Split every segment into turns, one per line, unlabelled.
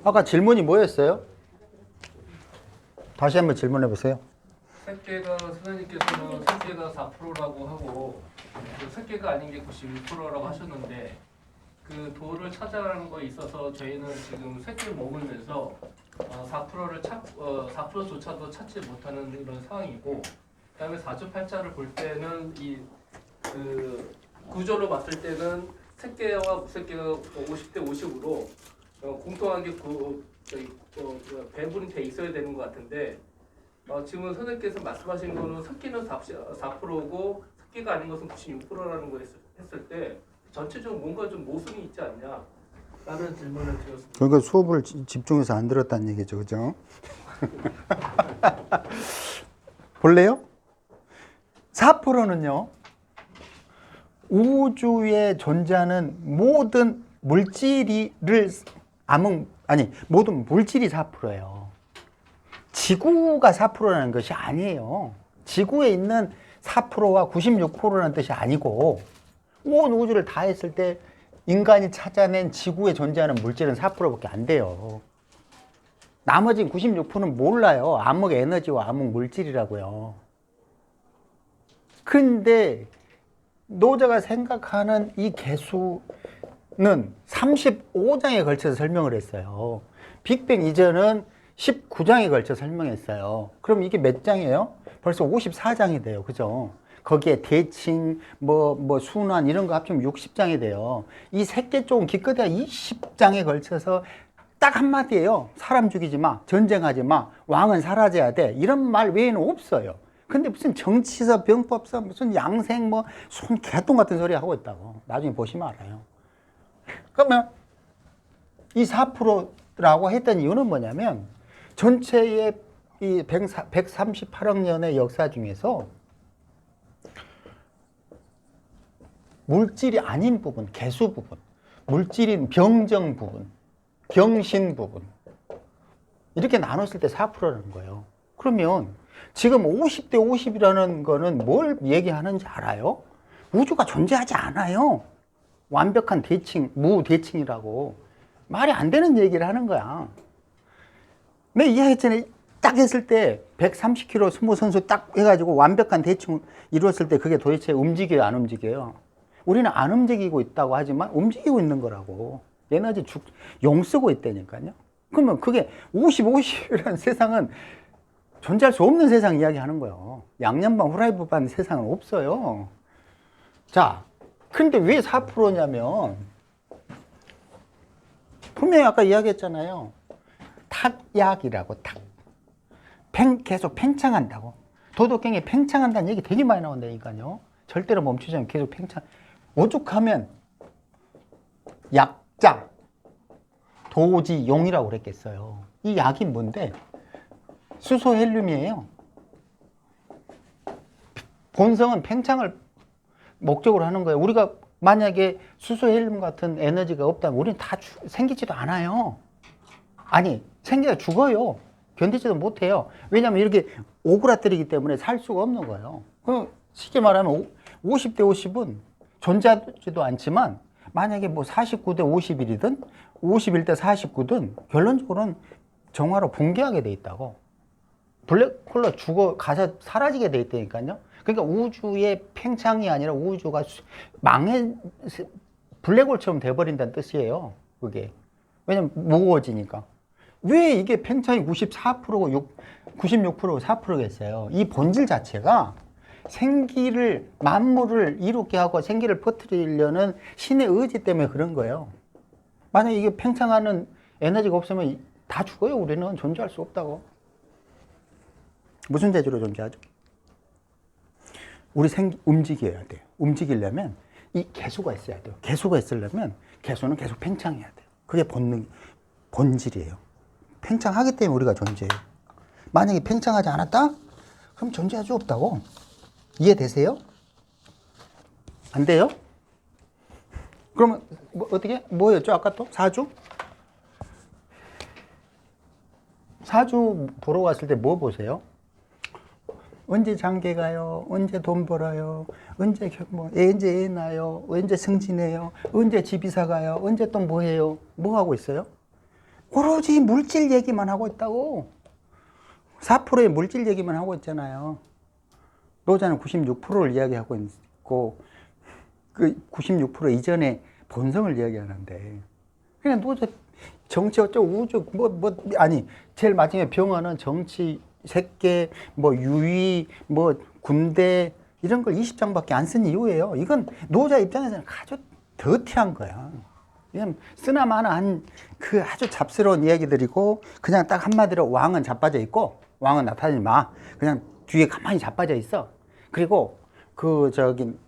아까 질문이 뭐였어요? 다시 한번 질문해 보세요.
새끼가 선생님께서는 새끼가 4%라고 하고 그 새끼가 아닌 게 96%라고 하셨는데 그 도를 찾아가는 거에 있어서 저희는 지금 새끼를 먹으면서 4%조차도 찾지 못하는 이런 상황이고, 그다음에 4주8자를 볼 때는 이 그 구조로 봤을 때는 새끼와 무새끼가 50대 50으로 공평하게 배분이 돼 있어야 되는 것 같은데, 지금 선생님께서 말씀하신 거는 새끼는 4%고 새끼가 아닌 것은 96%라는 거 했을 때 전체적으로 뭔가 좀 모순이 있지 않냐 라는 질문을 드렸습니다.
그러니까 수업을 집중해서 안 들었다는 얘기죠, 그죠? 볼래요? 4%는요, 우주에 존재하는 모든 모든 물질이 4%예요. 지구가 4%라는 것이 아니에요. 지구에 있는 4%와 96%라는 뜻이 아니고, 온 우주를 다 했을 때 인간이 찾아낸 지구에 존재하는 물질은 4%밖에 안 돼요. 나머지 96%는 몰라요. 암흑 에너지와 암흑 물질이라고요. 근데 노자가 생각하는 이 개수는 35장에 걸쳐서 설명을 했어요. 빅뱅 이전은 19장에 걸쳐 설명했어요. 그럼 이게 몇 장이에요? 벌써 54장이 돼요. 그죠? 거기에 대칭, 순환 이런 거 합치면 60장이 돼요. 이 새끼 쪽은 기껏해야 20장에 걸쳐서 딱 한마디예요. 사람 죽이지 마, 전쟁하지 마, 왕은 사라져야 돼. 이런 말 외에는 없어요. 근데 무슨 정치서, 병법서, 무슨 양생, 손 개똥 같은 소리 하고 있다고. 나중에 보시면 알아요. 그러면 이 4%라고 했던 이유는 뭐냐면, 전체의 이 138억 년의 역사 중에서 물질이 아닌 부분, 개수 부분, 물질인 병정 부분, 경신 부분, 이렇게 나눴을 때 4%라는 거예요. 그러면 지금 50대 50이라는 거는 뭘 얘기하는지 알아요? 우주가 존재하지 않아요. 완벽한 대칭, 무대칭이라고. 말이 안 되는 얘기를 하는 거야. 내가 이야기했잖아요. 딱 했을 때 130kg 스모 선수 딱 해가지고 완벽한 대칭 이루었을 때 그게 도대체 움직여요, 안 움직여요? 우리는 안 움직이고 있다고 하지만 움직이고 있는 거라고. 에너지 용 쓰고 있다니까요. 그러면 그게 50, 50이라는 세상은 존재할 수 없는 세상 이야기 하는 거예요. 양념반 후라이브반 세상은 없어요. 자, 근데 왜 4%냐면, 분명히 아까 이야기했잖아요. 탁약이라고, 계속 팽창한다고. 도덕경에 팽창한다는 얘기 되게 많이 나온다니까요. 절대로 멈추지 않고 계속 팽창. 오죽하면 약자, 도지용이라고 그랬겠어요. 이 약이 뭔데? 수소 헬륨이에요. 본성은 팽창을 목적으로 하는 거예요. 우리가 만약에 수소 헬륨 같은 에너지가 없다면 우리는 다 생기지도 않아요. 아니, 생기다 죽어요. 견디지도 못해요. 왜냐하면 이렇게 오그라뜨리기 때문에 살 수가 없는 거예요. 쉽게 말하면 50대 50은 존재하지도 않지만, 만약에 49대 51이든 51대 49든 결론적으로는 정화로 붕괴하게 돼 있다고. 블랙홀로 가서 사라지게 돼 있다니까요. 그러니까 우주의 팽창이 아니라 우주가 블랙홀처럼 돼버린다는 뜻이에요. 그게. 왜냐면 무거워지니까. 왜 이게 팽창이 94%고 96%고 4%겠어요? 이 본질 자체가 만물을 이롭게 하고 생기를 퍼뜨리려는 신의 의지 때문에 그런 거예요. 만약에 이게 팽창하는 에너지가 없으면 다 죽어요. 우리는 존재할 수 없다고. 무슨 재주로 존재하죠? 우리 움직여야 돼요. 움직이려면 이 개수가 있어야 돼요. 개수가 있으려면 개수는 계속 팽창해야 돼요. 그게 본질이에요. 팽창하기 때문에 우리가 존재해요. 만약에 팽창하지 않았다? 그럼 존재할 수 없다고. 이해되세요? 안 돼요? 그러면 어떻게? 뭐였죠? 아까 또? 사주? 사주 보러 갔을 때 뭐 보세요? 언제 장계 가요? 언제 돈 벌어요? 언제 애 낳아요? 언제 승진해요? 언제 집 이사 가요? 언제 또 뭐 해요? 뭐 하고 있어요? 오로지 물질 얘기만 하고 있다고. 4%의 물질 얘기만 하고 있잖아요. 노자는 96%를 이야기하고 있고 그 96% 이전에 본성을 이야기하는데 그냥 노자 정치 어쩌고 우주 아니 제일 마지막에 병화는 정치, 색계, 뭐 유의, 뭐 군대 이런 걸 20장밖에 안 쓴 이유예요. 이건 노자 입장에서는 아주 더티한 거야. 그냥 쓰나마나한 그 아주 잡스러운 이야기들이고 그냥 딱 한마디로 왕은 자빠져 있고 왕은 나타나지 마. 그냥 뒤에 가만히 자빠져 있어. 그리고 그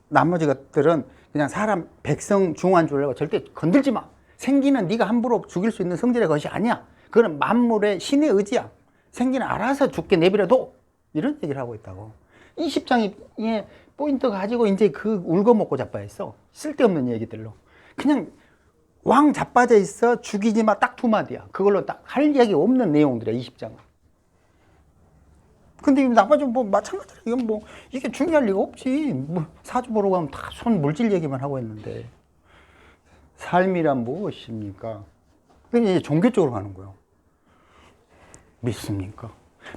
나머지 것들은 그냥 사람 백성 중한 주려고 절대 건들지 마. 생기는 네가 함부로 죽일 수 있는 성질의 것이 아니야. 그거는 만물의 신의 의지야. 생기는 알아서 죽게 내버려둬. 이런 얘기를 하고 있다고. 20장에 포인트 가지고 이제 그 울거먹고 자빠져 있어. 쓸데없는 얘기들로. 그냥 왕 자빠져 있어. 죽이지 마. 딱 두 마디야. 그걸로 딱 할 얘기 없는 내용들이야. 20장은. 근데 나머지 뭐 마찬가지로 이건 뭐 이게 중요할 리가 없지. 뭐 사주 보러 가면 다 손 물질 얘기만 하고 있는데 삶이란 무엇입니까? 그게 이제 종교 쪽으로 가는 거예요. 믿습니까?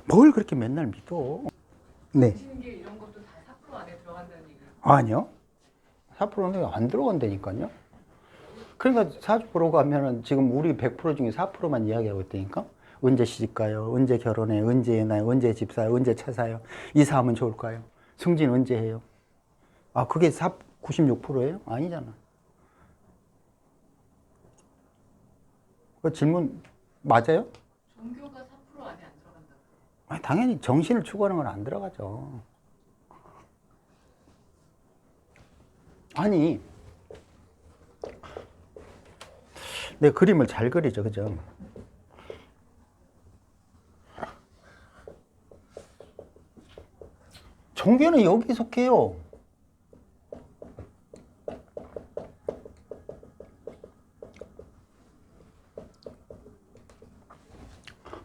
뭘 그렇게 맨날 믿어? 네.
신기 이런 것도 다 4% 안에 들어간다는 얘기예요?
아니요. 4%는 안 들어간다니까요. 그러니까 사주 보러 가면은 지금 우리 100% 중에 4%만 이야기하고 있다니까. 언제 시집가요? 언제 결혼해? 언제 애 낳아요? 언제 집 사요? 언제 차 사요? 이사하면 좋을까요? 승진 언제 해요? 아, 그게 96%예요? 아니잖아. 그 질문 맞아요?
종교가 4% 안에 안 들어간다고?
아니, 당연히 정신을 추구하는 건 안 들어가죠. 아니, 내 그림을 잘 그리죠, 그죠? 종교는 여기 속해요.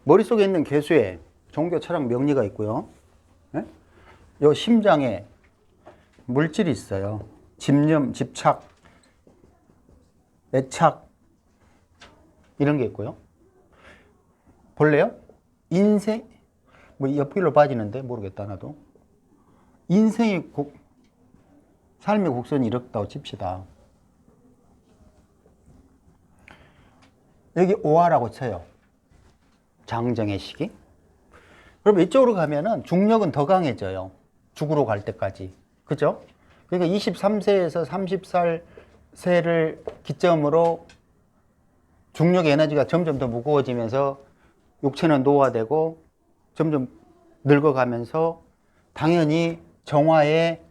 머릿속에 있는 개수에 종교 철학 명리가 있고요. 네? 요 심장에 물질이 있어요. 집념, 집착, 애착 이런 게 있고요. 볼래요? 인생 뭐 옆길로 빠지는데 모르겠다 나도. 인생의 삶의 곡선이 이렇다고 칩시다. 여기 오화라고 쳐요. 장정의 시기. 그럼 이쪽으로 가면은 중력은 더 강해져요. 죽으러 갈 때까지. 그죠? 그러니까 23세에서 30세를 기점으로 중력의 에너지가 점점 더 무거워지면서 육체는 노화되고 점점 늙어가면서 당연히 정화의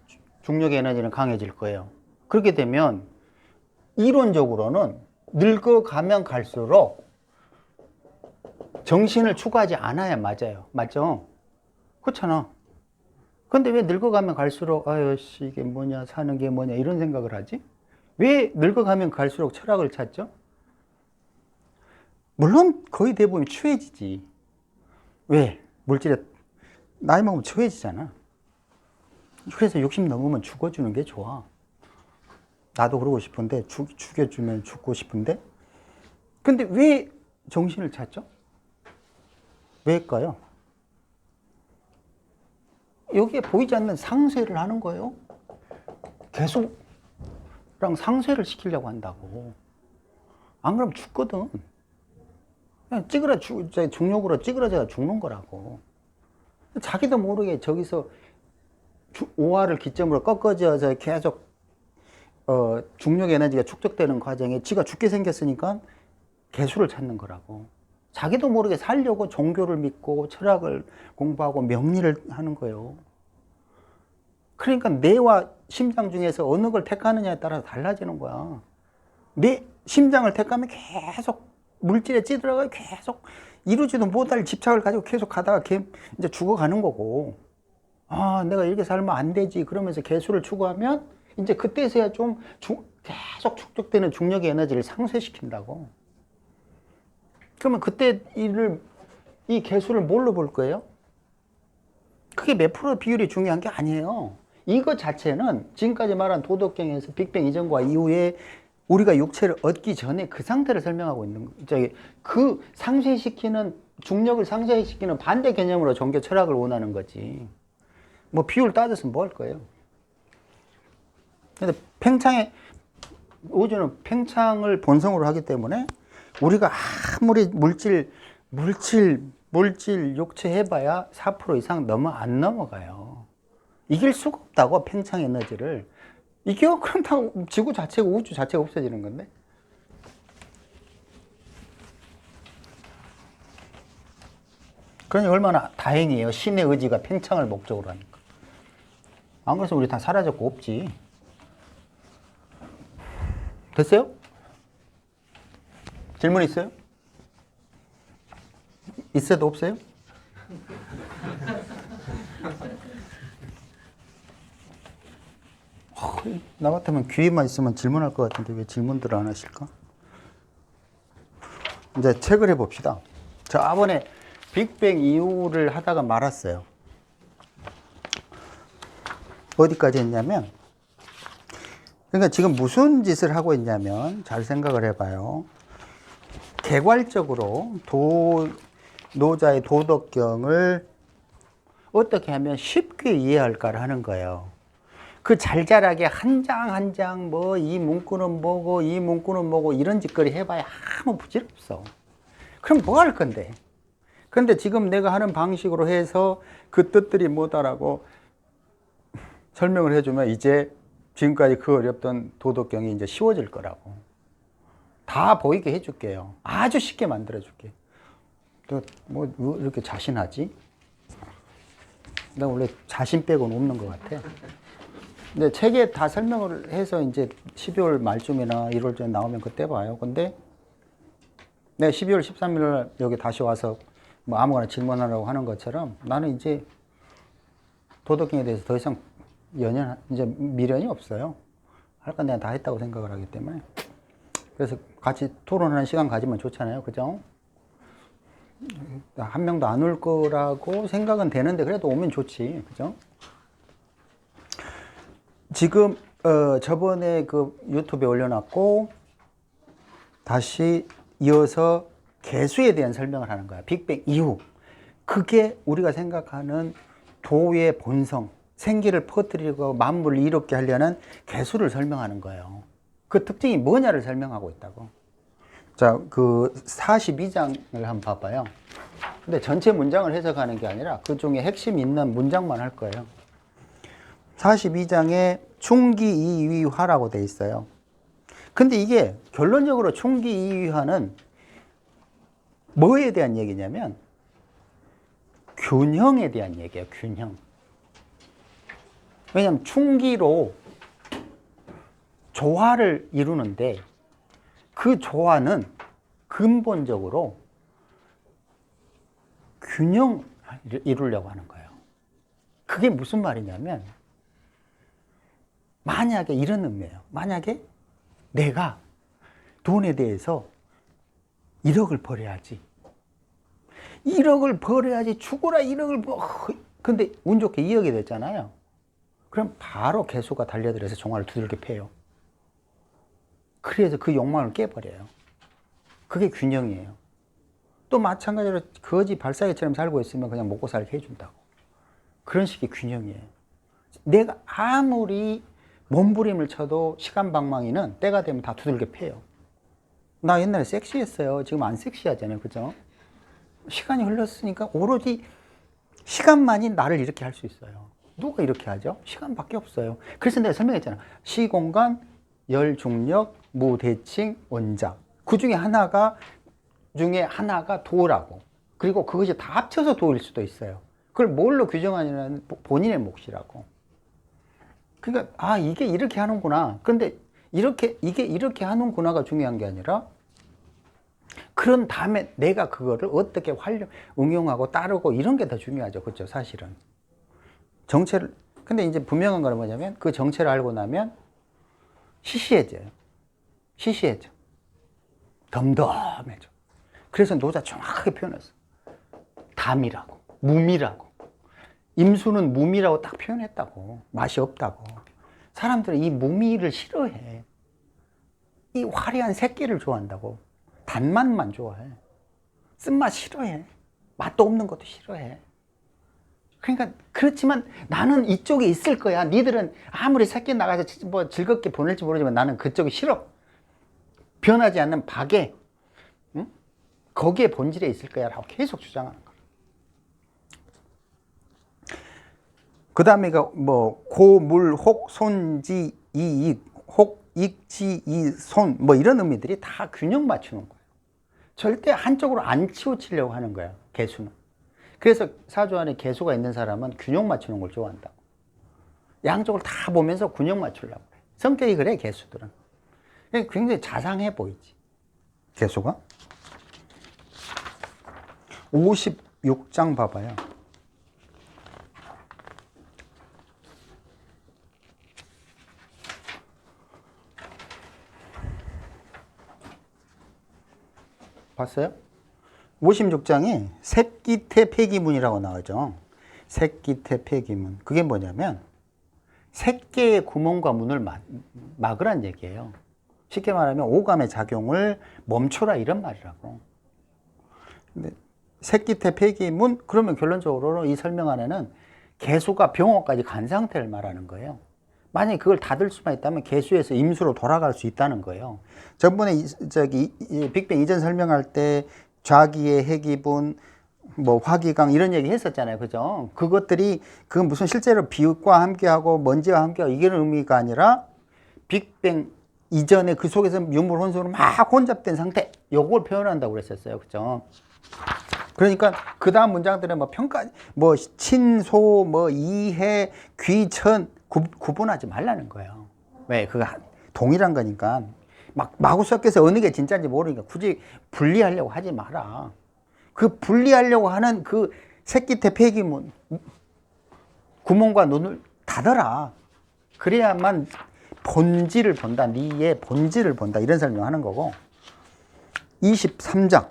중력의 에너지는 강해질 거예요. 그렇게 되면 이론적으로는 늙어가면 갈수록 정신을 추구하지 않아야 맞아요. 맞죠? 그렇잖아. 근데 왜 늙어가면 갈수록 아유 씨 이게 뭐냐 사는 게 뭐냐 이런 생각을 하지? 왜 늙어가면 갈수록 철학을 찾죠? 물론 거의 대부분 추해지지. 왜? 물질에 나이 먹으면 추해지잖아. 그래서 60 넘으면 죽어주는 게 좋아. 나도 그러고 싶은데 죽여주면 죽고 싶은데 근데 왜 정신을 찾죠? 왜일까요? 여기에 보이지 않는 상쇄를 하는 거예요. 계속 상쇄를 시키려고 한다고. 안 그러면 죽거든. 그냥 중력으로 찌그러져 죽는 거라고. 자기도 모르게 저기서 오화를 기점으로 꺾어져서 계속 중력 에너지가 축적되는 과정에 지가 죽게 생겼으니까 개수를 찾는 거라고. 자기도 모르게 살려고 종교를 믿고 철학을 공부하고 명리를 하는 거예요. 그러니까 뇌와 심장 중에서 어느 걸 택하느냐에 따라서 달라지는 거야. 뇌, 심장을 택하면 계속 물질에 찌들어가 계속 이루지도 못할 집착을 가지고 계속 가다가 이제 죽어가는 거고. 아, 내가 이렇게 살면 안 되지. 그러면서 개수를 추구하면 이제 그때서야 좀 계속 축적되는 중력의 에너지를 상쇄시킨다고. 그러면 그때 이 개수를 뭘로 볼 거예요? 그게 몇 프로 비율이 중요한 게 아니에요. 이것 자체는 지금까지 말한 도덕경에서 빅뱅 이전과 이후에 우리가 육체를 얻기 전에 그 상태를 설명하고 있는 거예요. 그 상쇄시키는, 중력을 상쇄시키는 반대 개념으로 종교 철학을 원하는 거지. 뭐 비율 따져서 뭐 할 거예요. 근데 우주는 팽창을 본성으로 하기 때문에 우리가 아무리 물질 육체 해봐야 4% 이상 안 넘어가요. 이길 수가 없다고, 팽창 에너지를. 이겨? 그럼 다 지구 자체가, 우주 자체가 없어지는 건데. 그러니 얼마나 다행이에요. 신의 의지가 팽창을 목적으로 하니까. 안 그래서 우리 다 사라졌고 없지. 됐어요? 질문 있어요? 있어도 없어요? 나 같으면 귀에만 있으면 질문할 것 같은데 왜 질문들을 안 하실까? 이제 책을 해봅시다. 저번에 빅뱅 이후를 하다가 말았어요. 어디까지 했냐면, 그러니까 지금 무슨 짓을 하고 있냐면, 잘 생각을 해봐요. 개괄적으로 노자의 도덕경을 어떻게 하면 쉽게 이해할까를 하는 거예요. 그 잘잘하게 한 장 한 장 뭐 이 문구는 뭐고 이 문구는 뭐고 이런 짓거리 해봐야 아무 부질없어. 그럼 뭐 할 건데? 그런데 지금 내가 하는 방식으로 해서 그 뜻들이 뭐다라고 설명을 해주면 이제 지금까지 그 어렵던 도덕경이 이제 쉬워질 거라고. 다 보이게 해줄게요. 아주 쉽게 만들어줄게. 뭐 이렇게 자신하지? 나 원래 자신 빼고는 없는 것 같아. 근데 책에 다 설명을 해서 이제 12월 말쯤이나 1월쯤에 나오면 그때 봐요. 근데 내가 12월 13일 날 여기 다시 와서 뭐 아무거나 질문하라고 하는 것처럼 나는 이제 도덕경에 대해서 더 이상 이제 미련이 없어요. 할 건 내가 다 했다고 생각을 하기 때문에. 그래서 같이 토론하는 시간 가지면 좋잖아요. 그죠? 한 명도 안 올 거라고 생각은 되는데 그래도 오면 좋지. 그죠? 지금 저번에 그 유튜브에 올려놨고 다시 이어서 개수에 대한 설명을 하는 거야. 빅뱅 이후. 그게 우리가 생각하는 도의 본성, 생기를 퍼뜨리고 만물을 이롭게 하려는 개수를 설명하는 거예요. 그 특징이 뭐냐를 설명하고 있다고. 자, 그 42장을 한번 봐봐요. 근데 전체 문장을 해석하는 게 아니라 그 중에 핵심 있는 문장만 할 거예요. 42장에 충기이위화라고 돼 있어요. 근데 이게 결론적으로 충기이위화는 뭐에 대한 얘기냐면 균형에 대한 얘기예요. 균형. 왜냐하면 충기로 조화를 이루는데 그 조화는 근본적으로 균형을 이루려고 하는 거예요. 그게 무슨 말이냐면 만약에 이런 의미예요. 만약에 내가 돈에 대해서 1억을 벌어야지. 1억을 벌어야지 죽어라 1억을 근데 운 좋게 2억이 됐잖아요. 그럼 바로 개수가 달려들어서 종아를 두들겨 패요. 그래서 그 욕망을 깨버려요. 그게 균형이에요. 또 마찬가지로 거지 발사계처럼 살고 있으면 그냥 먹고 살게 해준다고. 그런 식의 균형이에요. 내가 아무리 몸부림을 쳐도 시간방망이는 때가 되면 다 두들겨 패요. 나 옛날에 섹시했어요. 지금 안 섹시하잖아요. 그죠? 시간이 흘렀으니까 오로지 시간만이 나를 이렇게 할 수 있어요. 누가 이렇게 하죠? 시간밖에 없어요. 그래서 내가 설명했잖아. 시공간, 열, 중력, 무대칭, 원자. 그 중에 하나가 도라고. 그리고 그것이 다 합쳐서 도일 수도 있어요. 그걸 뭘로 규정하냐면 본인의 몫이라고. 그러니까 이게 이렇게 하는구나. 그런데 이게 이렇게 하는구나가 중요한 게 아니라 그런 다음에 내가 그거를 어떻게 응용하고 따르고 이런 게 더 중요하죠. 그렇죠? 사실은. 근데 이제 분명한 건 뭐냐면 그 정체를 알고 나면 시시해져요. 덤덤해져. 그래서 노자 정확하게 표현했어. 담이라고, 무미라고. 임수는 무미라고 딱 표현했다고. 맛이 없다고. 사람들은 이 무미를 싫어해. 이 화려한 새끼를 좋아한다고. 단맛만 좋아해. 쓴맛 싫어해. 맛도 없는 것도 싫어해. 그러니까 그렇지만 나는 이쪽에 있을 거야. 니들은 아무리 새끼 나가서 뭐 즐겁게 보낼지 모르지만 나는 그쪽이 싫어. 변하지 않는 박에, 응? 거기에 본질에 있을 거야 라고 계속 주장하는 거야. 그 다음에가 뭐 고물 혹 손지 이익 혹 익지 이손 뭐 이런 의미들이 다 균형 맞추는 거예요. 절대 한쪽으로 안 치우치려고 하는 거예요, 개수는. 그래서 사주 안에 개수가 있는 사람은 균형 맞추는 걸 좋아한다고. 양쪽을 다 보면서 균형 맞추려고 해. 성격이 그래, 개수들은. 굉장히 자상해 보이지, 개수가. 56장 봐봐요. 봤어요? 56장이 새끼태 폐기문이라고 나오죠. 새끼태 폐기문. 그게 뭐냐면 새끼의 구멍과 문을 막으란 얘기예요. 쉽게 말하면 오감의 작용을 멈춰라 이런 말이라고. 근데 새끼태 폐기문, 그러면 결론적으로 이 설명 안에는 개수가 병원까지 간 상태를 말하는 거예요. 만약에 그걸 닫을 수만 있다면 개수에서 임수로 돌아갈 수 있다는 거예요. 저번에 빅뱅 이전 설명할 때 좌기의 해기분, 뭐 화기강 이런 얘기 했었잖아요. 그죠? 그것들이 그 무슨 실제로 비웃과 함께하고 먼지와 함께하고 이게 의미가 아니라 빅뱅 이전에 그 속에서 유물 혼선으로 막 혼잡된 상태, 요걸 표현한다고 그랬었어요. 그죠? 그러니까 그 다음 문장들은 뭐 평가, 뭐 친소, 뭐 이해, 귀천 구분하지 말라는 거예요. 왜? 그거 동일한 거니까. 막 마구 섞여서 어느 게 진짜인지 모르니까 굳이 분리하려고 하지 마라. 그 분리하려고 하는 그 새끼태 폐기문, 구멍과 눈을 닫아라. 그래야만 본질을 본다. 네의 본질을 본다. 이런 설명하는 거고. 23장.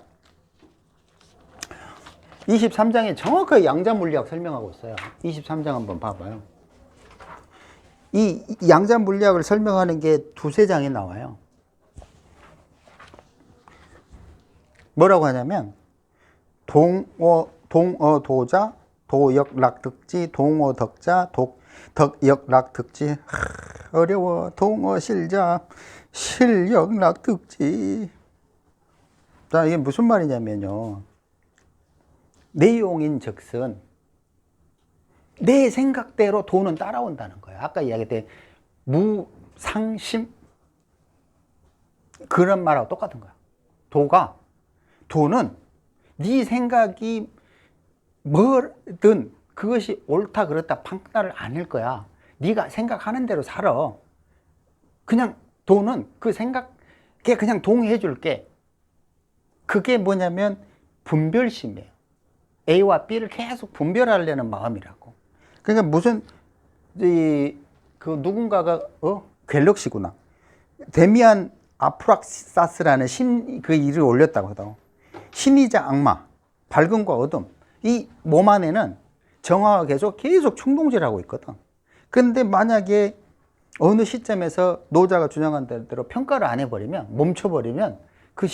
23장에 정확하게 양자물리학 설명하고 있어요. 23장 한번 봐봐요. 이 양자물리학을 설명하는 게 두세 장이 나와요. 뭐라고 하냐면 동어도자, 도역락득지, 동어덕자, 덕역락득지. 어려워. 동어실자, 실역락득지. 자, 이게 무슨 말이냐면요. 내용인 즉슨 내 생각대로 도는 따라온다는 거예요. 아까 이야기했던 무상심 그런 말하고 똑같은 거야. 도는 네 생각이 뭐든 그것이 옳다 그렇다 판단을 안 할 거야. 네가 생각하는 대로 살아. 그냥 도는 그 생각에 그냥 동의해 줄게. 그게 뭐냐면 분별심이에요. A와 B를 계속 분별하려는 마음이라고. 그러니까 무슨 그 누군가가 갤럭시구나. 데미안 아프락사스라는 그 일을 올렸다고 하더라고. 신이자 악마, 밝음과 어둠. 이 몸 안에는 정화가 계속 충동질하고 있거든. 그런데 만약에 어느 시점에서 노자가 주장한 대로 평가를 안 해버리면, 멈춰버리면 그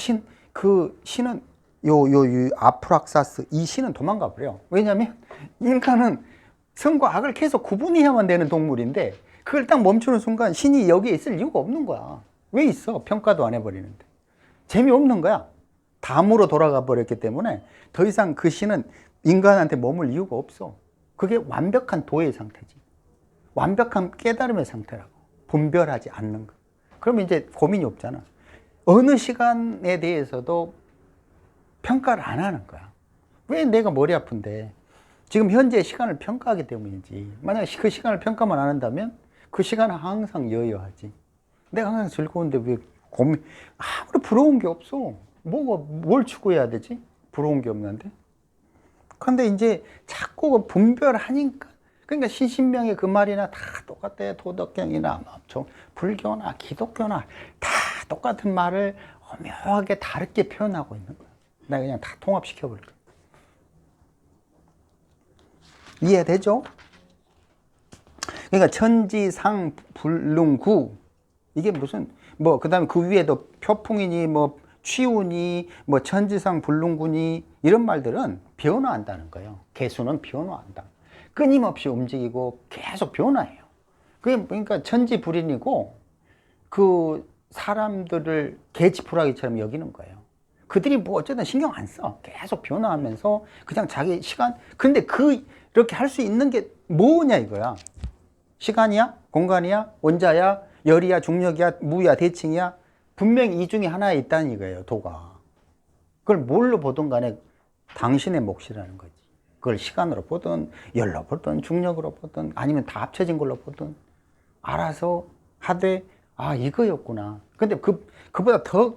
신은 아프락사스 이 신은 도망가 버려. 왜냐하면 인간은 선과 악을 계속 구분해야만 되는 동물인데 그걸 딱 멈추는 순간 신이 여기에 있을 이유가 없는 거야. 왜 있어? 평가도 안 해버리는데. 재미없는 거야. 담으로 돌아가 버렸기 때문에 더 이상 그 신은 인간한테 머물 이유가 없어. 그게 완벽한 도의 상태지. 완벽한 깨달음의 상태라고. 분별하지 않는 거. 그러면 이제 고민이 없잖아. 어느 시간에 대해서도 평가를 안 하는 거야. 왜 내가 머리 아픈데? 지금 현재 시간을 평가하기 때문이지. 만약 그 시간을 평가만 안 한다면 그 시간은 항상 여여하지. 내가 항상 즐거운데 왜 아무리 부러운 게 없어. 뭘 추구해야 되지? 부러운 게 없는데. 근데 이제 자꾸 분별하니까. 그러니까 신신명의 그 말이나 다 똑같아. 도덕경이나 불교나 기독교나 다 똑같은 말을 오묘하게 다르게 표현하고 있는 거야. 내가 그냥 다 통합시켜버릴 거야. 이해되죠? 그러니까 천지상 불능구 이게 무슨 뭐 그다음에 그 위에도 표풍이니 뭐 취운이 뭐 천지상 불능군이 이런 말들은 변화한다는 거예요. 개수는 변화한다. 끊임없이 움직이고 계속 변화해요. 그게 그러니까 천지불인이고 그 사람들을 개지푸라기처럼 여기는 거예요. 그들이 뭐 어쨌든 신경 안 써. 계속 변화하면서 그냥 자기 시간. 근데 그렇게 할 수 있는 게 뭐냐 이거야. 시간이야? 공간이야? 원자야? 열이야? 중력이야? 무야? 대칭이야? 분명히 이 중에 하나에 있다는 이거예요, 도가. 그걸 뭘로 보든 간에 당신의 몫이라는 거지. 그걸 시간으로 보든, 열로 보든, 중력으로 보든, 아니면 다 합쳐진 걸로 보든, 알아서 하되, 아, 이거였구나. 근데 그보다 더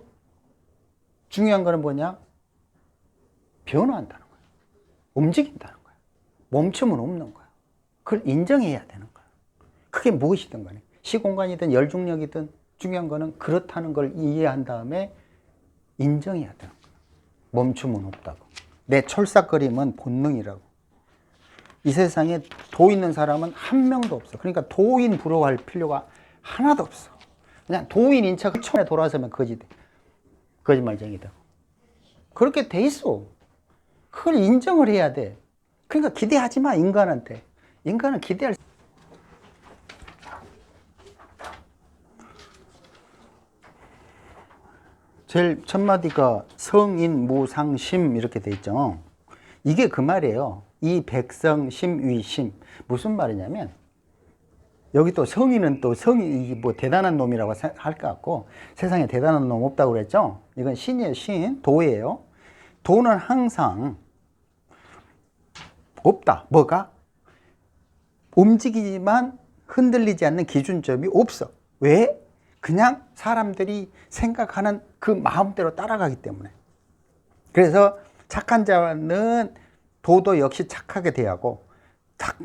중요한 거는 뭐냐? 변화한다는 거야. 움직인다는 거야. 멈춤은 없는 거야. 그걸 인정해야 되는 거야. 그게 무엇이든 간에. 시공간이든 열중력이든 중요한 거는 그렇다는 걸 이해한 다음에 인정해야 되는 거야. 멈춤은 없다고. 내 철삭거림은 본능이라고. 이 세상에 도 있는 사람은 한 명도 없어. 그러니까 도인 부러워할 필요가 하나도 없어. 그냥 도인인 척 처음에 돌아서면 거짓말쟁이다. 그렇게 돼 있어. 그걸 인정을 해야 돼. 그러니까 기대하지 마, 인간한테. 인간은 기대할 수 제일 첫 마디가 성인 무상심 이렇게 돼 있죠. 이게 그 말이에요. 이 백성 심위심. 무슨 말이냐면 여기 또 성인은 또 성이 뭐 대단한 놈이라고 할 것 같고 세상에 대단한 놈 없다고 그랬죠. 이건 신이에요. 신. 도예요. 도는 항상 없다. 뭐가? 움직이지만 흔들리지 않는 기준점이 없어. 왜? 그냥 사람들이 생각하는 그 마음대로 따라가기 때문에. 그래서 착한 자는 도도 역시 착하게 대하고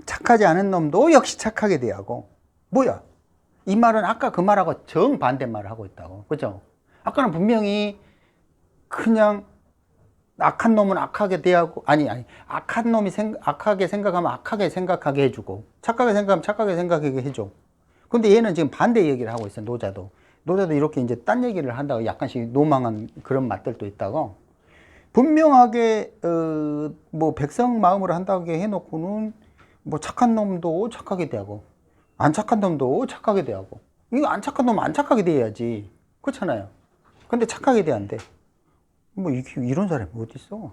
착하지 않은 놈도 역시 착하게 대하고. 뭐야? 이 말은 아까 그 말하고 정반대말을 하고 있다고. 그죠? 아까는 분명히 그냥 악한 놈은 악하게 대하고 아니 악한 놈이 악하게 생각하면 악하게 생각하게 해주고 착하게 생각하면 착하게 생각하게 해줘. 근데 얘는 지금 반대 얘기를 하고 있어. 노자도 이렇게 이제 딴 얘기를 한다고 약간씩 노망한 그런 맛들도 있다고. 분명하게 뭐 백성 마음으로 한다고 해놓고는 뭐 착한 놈도 착하게 대하고 안 착한 놈도 착하게 대하고. 이거 안 착한 놈은 안 착하게 대해야지. 그렇잖아요. 근데 착하게 대한대. 뭐 이런 사람이 어디 있어?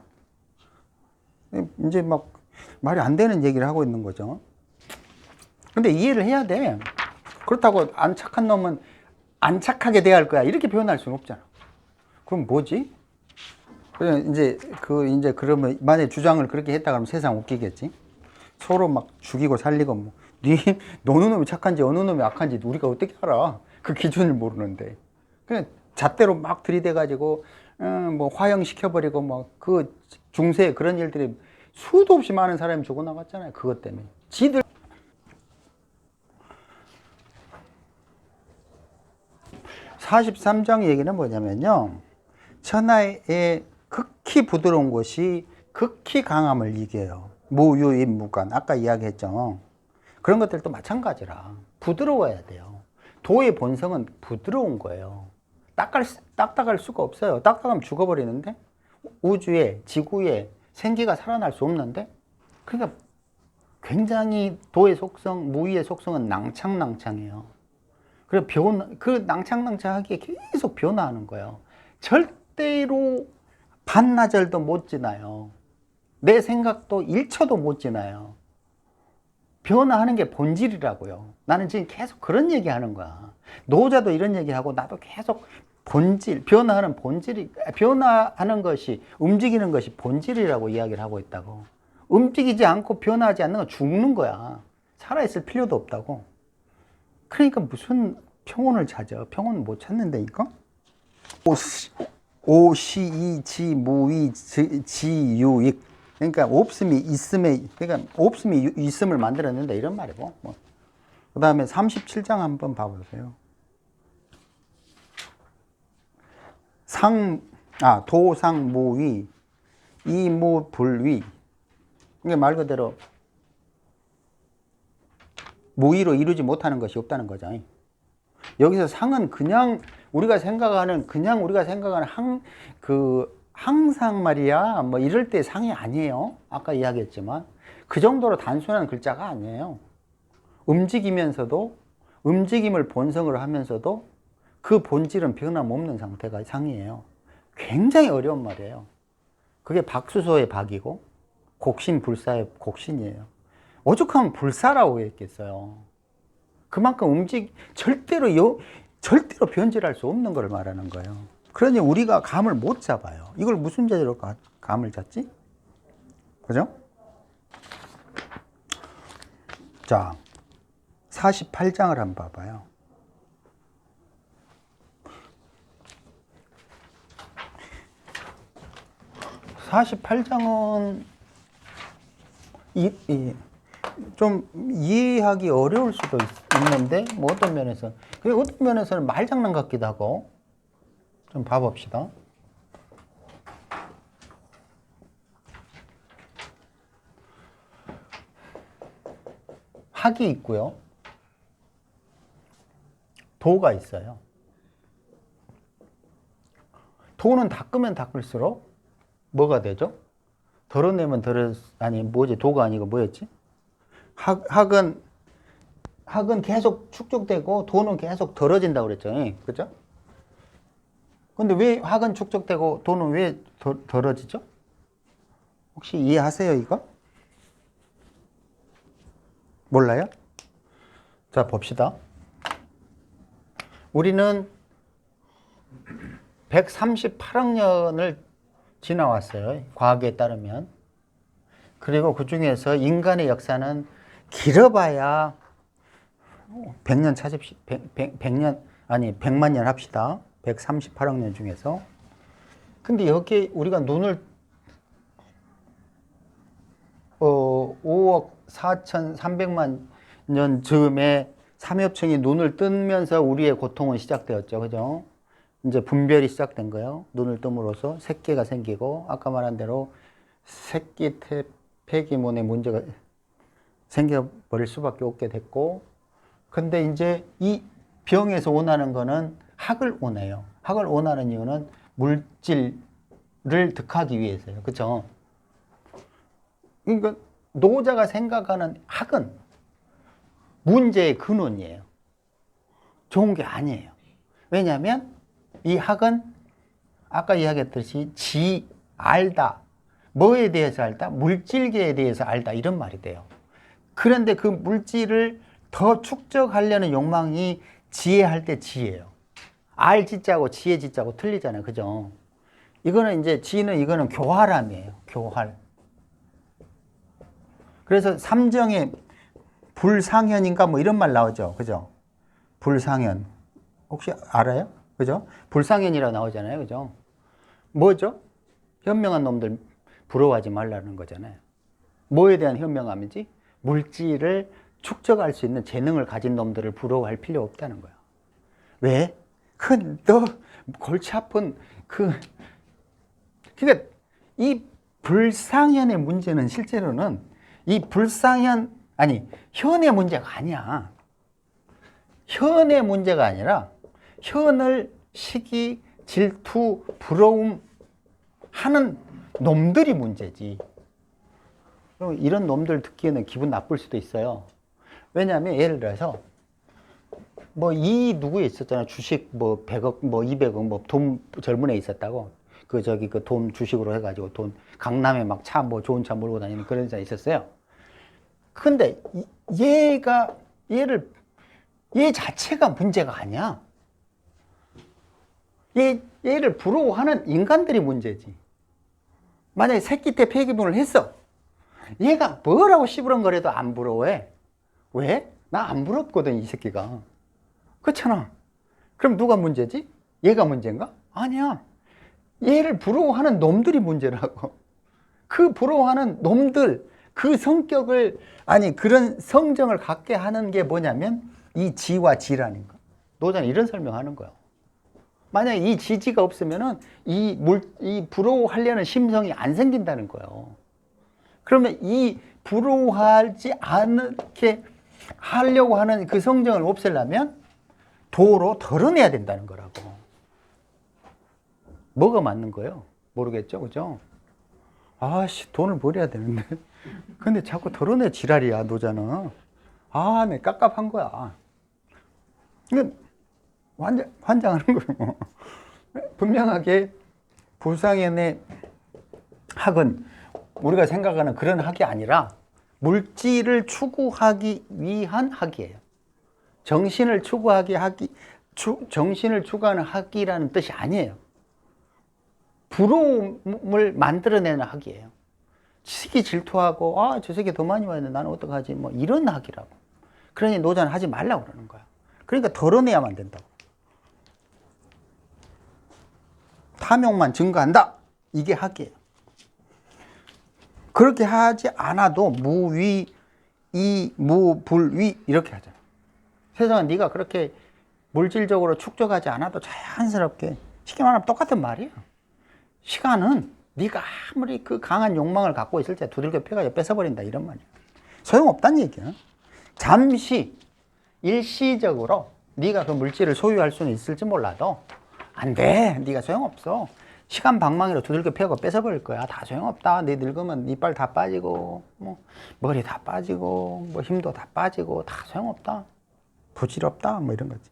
이제 막 말이 안 되는 얘기를 하고 있는 거죠. 근데 이해를 해야 돼. 그렇다고 안 착한 놈은 안 착하게 대할 거야 이렇게 표현할 수는 없잖아. 그럼 뭐지? 이제 그러면 만약에 주장을 그렇게 했다 그러면 세상 웃기겠지. 서로 막 죽이고 살리고 뭐 어느 놈이 착한지 어느 놈이 악한지 우리가 어떻게 알아? 그 기준을 모르는데 그냥 잣대로 막 들이대가지고 뭐 화형시켜버리고 뭐 그 중세 그런 일들이 수도 없이 많은 사람이 죽어나갔잖아요. 그것 때문에. 지들 43장 얘기는 뭐냐면요. 천하의 극히 부드러운 것이 극히 강함을 이겨요. 무유입무관. 아까 이야기했죠. 그런 것들도 마찬가지라. 부드러워야 돼요. 도의 본성은 부드러운 거예요. 딱딱할 수가 없어요. 딱딱하면 죽어버리는데 우주에 지구에 생기가 살아날 수 없는데 그러니까 굉장히 도의 속성, 무의의 속성은 낭창낭창해요. 그리고 그 낭창낭창하게 계속 변화하는 거예요. 절대로 반나절도 못 지나요. 내 생각도 1초도 못 지나요. 변화하는 게 본질이라고요. 나는 지금 계속 그런 얘기 하는 거야. 노자도 이런 얘기하고 나도 계속 본질, 변화하는 것이, 움직이는 것이 본질이라고 이야기를 하고 있다고. 움직이지 않고 변화하지 않는 건 죽는 거야. 살아있을 필요도 없다고. 그러니까 무슨 평온을 찾아. 평온은 못 찾는데, 이거? 오시이, 지, 무이, 지, 유익. 그러니까 없음이 있음을 만들었는데 이런 말이고. 뭐. 그 다음에 37장 한번 봐보세요. 도상무위, 이무불위. 이게 말 그대로 무위로 이루지 못하는 것이 없다는 거죠. 여기서 상은 그냥 우리가 생각하는 항상 말이야 뭐 이럴 때 상이 아니에요. 아까 이야기했지만 그 정도로 단순한 글자가 아니에요. 움직이면서도 움직임을 본성으로 하면서도 그 본질은 변함없는 상태가 상이에요. 굉장히 어려운 말이에요. 그게 박수소의 박이고 곡신불사의 곡신이에요. 오죽하면 불사라고 했겠어요. 그만큼 절대로 변질할 수 없는 걸 말하는 거예요. 그러니 우리가 감을 못 잡아요. 이걸 무슨 재료로 감을 잡지? 그죠? 자, 48장을 한번 봐봐요. (48장은) 좀 이해하기 어려울 수도 있는데 뭐 어떤 면에서는 말장난 같기도 하고. 좀 봐봅시다. 학이 있고요. 도가 있어요. 도는 닦으면 닦을수록 뭐가 되죠? 덜어내면 도가 아니고 뭐였지? 학은 계속 축적되고 도는 계속 덜어진다고 그랬죠. 그죠? 근데 왜 학은 축적되고 도는 왜 덜어지죠? 혹시 이해하세요, 이거? 몰라요? 자, 봅시다. 우리는 138억 년을 지나왔어요. 과학에 따르면. 그리고 그 중에서 인간의 역사는 길어봐야 100년 찾읍시다. 100만 년 합시다. 138억 년 중에서. 근데 여기에 우리가 눈을 5억 4,300만 년 즈음에 삼엽청이 눈을 뜨면서 우리의 고통은 시작되었죠. 그죠? 이제 분별이 시작된 거예요. 눈을 뜸으로써 새끼가 생기고, 아까 말한 대로 새끼 폐기문의 문제가 생겨버릴 수밖에 없게 됐고, 근데 이제 이 병에서 원하는 거는 학을 원해요. 학을 원하는 이유는 물질을 득하기 위해서요. 그죠? 그러니까 노자가 생각하는 학은 문제의 근원이에요. 좋은 게 아니에요. 왜냐하면 이 학은 아까 이야기했듯이 알다. 뭐에 대해서 알다? 물질계에 대해서 알다. 이런 말이 돼요. 그런데 그 물질을 더 축적하려는 욕망이 지혜할 때 지혜예요. 알 지자고 지혜 지자고 틀리잖아요. 그죠? 이거는 이제 이거는 교활함이에요. 교활. 그래서 삼정의 불상현인가 뭐 이런 말 나오죠. 그죠? 불상현. 혹시 알아요? 그죠? 불상현이라고 나오잖아요. 그죠? 뭐죠? 현명한 놈들 부러워하지 말라는 거잖아요. 뭐에 대한 현명함이지? 물질을 축적할 수 있는 재능을 가진 놈들을 부러워할 필요 없다는 거야. 왜? 너 골치 아픈 그러니까 이 불상현의 문제는 실제로는 이 현의 문제가 아니야. 현의 문제가 아니라 현을 시기, 질투, 부러움 하는 놈들이 문제지. 그럼 이런 놈들 듣기에는 기분 나쁠 수도 있어요. 왜냐하면 예를 들어서 뭐 누구에 있었잖아요. 주식 뭐 100억 뭐 200억 뭐 돈 젊은 애 있었다고. 그 돈 주식으로 해가지고 돈 강남에 막 차 뭐 좋은 차 몰고 다니는 그런 여자 있었어요. 근데 얘 자체가 문제가 아니야. 얘를 부러워하는 인간들이 문제지. 만약에 새끼 때 폐기문을 했어. 얘가 뭐라고 시부렁거려도 안 부러워해. 왜? 나 안 부럽거든, 이 새끼가. 그렇잖아. 그럼 누가 문제지? 얘가 문제인가? 아니야. 얘를 부러워하는 놈들이 문제라고. 그 부러워하는 놈들, 그 성격을, 그런 성정을 갖게 하는 게 뭐냐면 이 지와 지라는 거. 노자는 이런 설명하는 거예요. 만약에 이 지지가 없으면은 이 부러워하려는 심성이 안 생긴다는 거예요. 그러면 이 부러워하지 않게 하려고 하는 그 성정을 없애려면 도로 덜어내야 된다는 거라고. 뭐가 맞는 거예요? 모르겠죠, 그죠? 아씨, 돈을 벌여야 되는데. 근데 자꾸 덜어내 지랄이야, 노자는. 아, 내 깝깝한 거야. 이건 환장하는 거예요. 분명하게 불상현의 학은 우리가 생각하는 그런 학이 아니라 물질을 추구하기 위한 학이에요. 정신을 정신을 추구하는 학이라는 뜻이 아니에요. 부러움을 만들어내는 학이에요. 시기 질투하고, 아, 저 새끼 더 많이 와야 돼. 나는 어떡하지? 뭐, 이런 학이라고. 그러니 노자는 하지 말라고 그러는 거야. 그러니까 덜어내야만 된다고. 탐욕만 증가한다. 이게 학이에요. 그렇게 하지 않아도 무위, 무불위 이렇게 하잖아. 세상은 네가 그렇게 물질적으로 축적하지 않아도 자연스럽게, 쉽게 말하면 똑같은 말이에요. 시간은 네가 아무리 그 강한 욕망을 갖고 있을 때 두들겨 패가지고 뺏어버린다 이런 말이에요. 소용없다는 얘기야. 잠시 일시적으로 네가 그 물질을 소유할 수는 있을지 몰라도 안 돼. 네가 소용없어. 시간 방망이로 두들겨 패고 뺏어버릴 거야. 다 소용없다. 네 늙으면 이빨 다 빠지고 뭐 머리 다 빠지고 뭐 힘도 다 빠지고 다 소용없다. 부질없다. 뭐 이런 거지.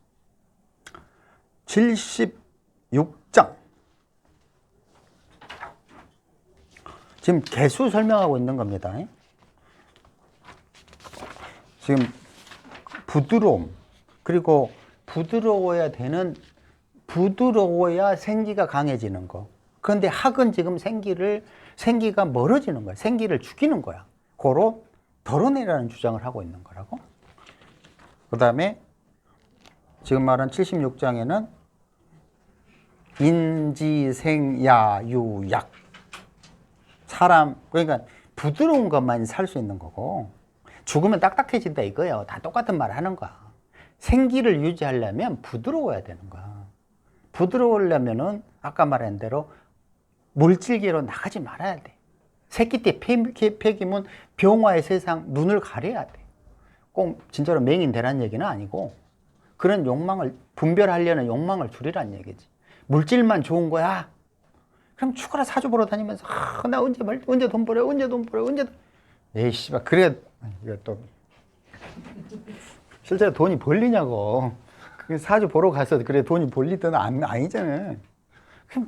76장. 지금 개수 설명하고 있는 겁니다. 지금 부드러움, 그리고 부드러워야 생기가 강해지는 거. 그런데 학은 지금 생기가 멀어지는 거야. 생기를 죽이는 거야. 고로 덜어내라는 주장을 하고 있는 거라고. 그 다음에 지금 말한 76장에는 인지생야유약. 사람, 그러니까 부드러운 것만 살 수 있는 거고, 죽으면 딱딱해진다 이거예요. 다 똑같은 말 하는 거야. 생기를 유지하려면 부드러워야 되는 거야. 부드러우려면은 아까 말한 대로 물질계로 나가지 말아야 돼. 새끼 때 폐기면 병화의 세상 눈을 가려야 돼. 꼭 진짜로 맹인 되라는 얘기는 아니고, 그런 욕망을 분별하려는 욕망을 줄이라는 얘기지. 물질만 좋은 거야. 그럼 죽어라 사주 보러 다니면서 나 언제 돈 벌어 에이 씨발 그래. 이거 또 실제로 돈이 벌리냐고. 그 사주 보러 가서 그래 돈이 벌리든 아니잖아. 그게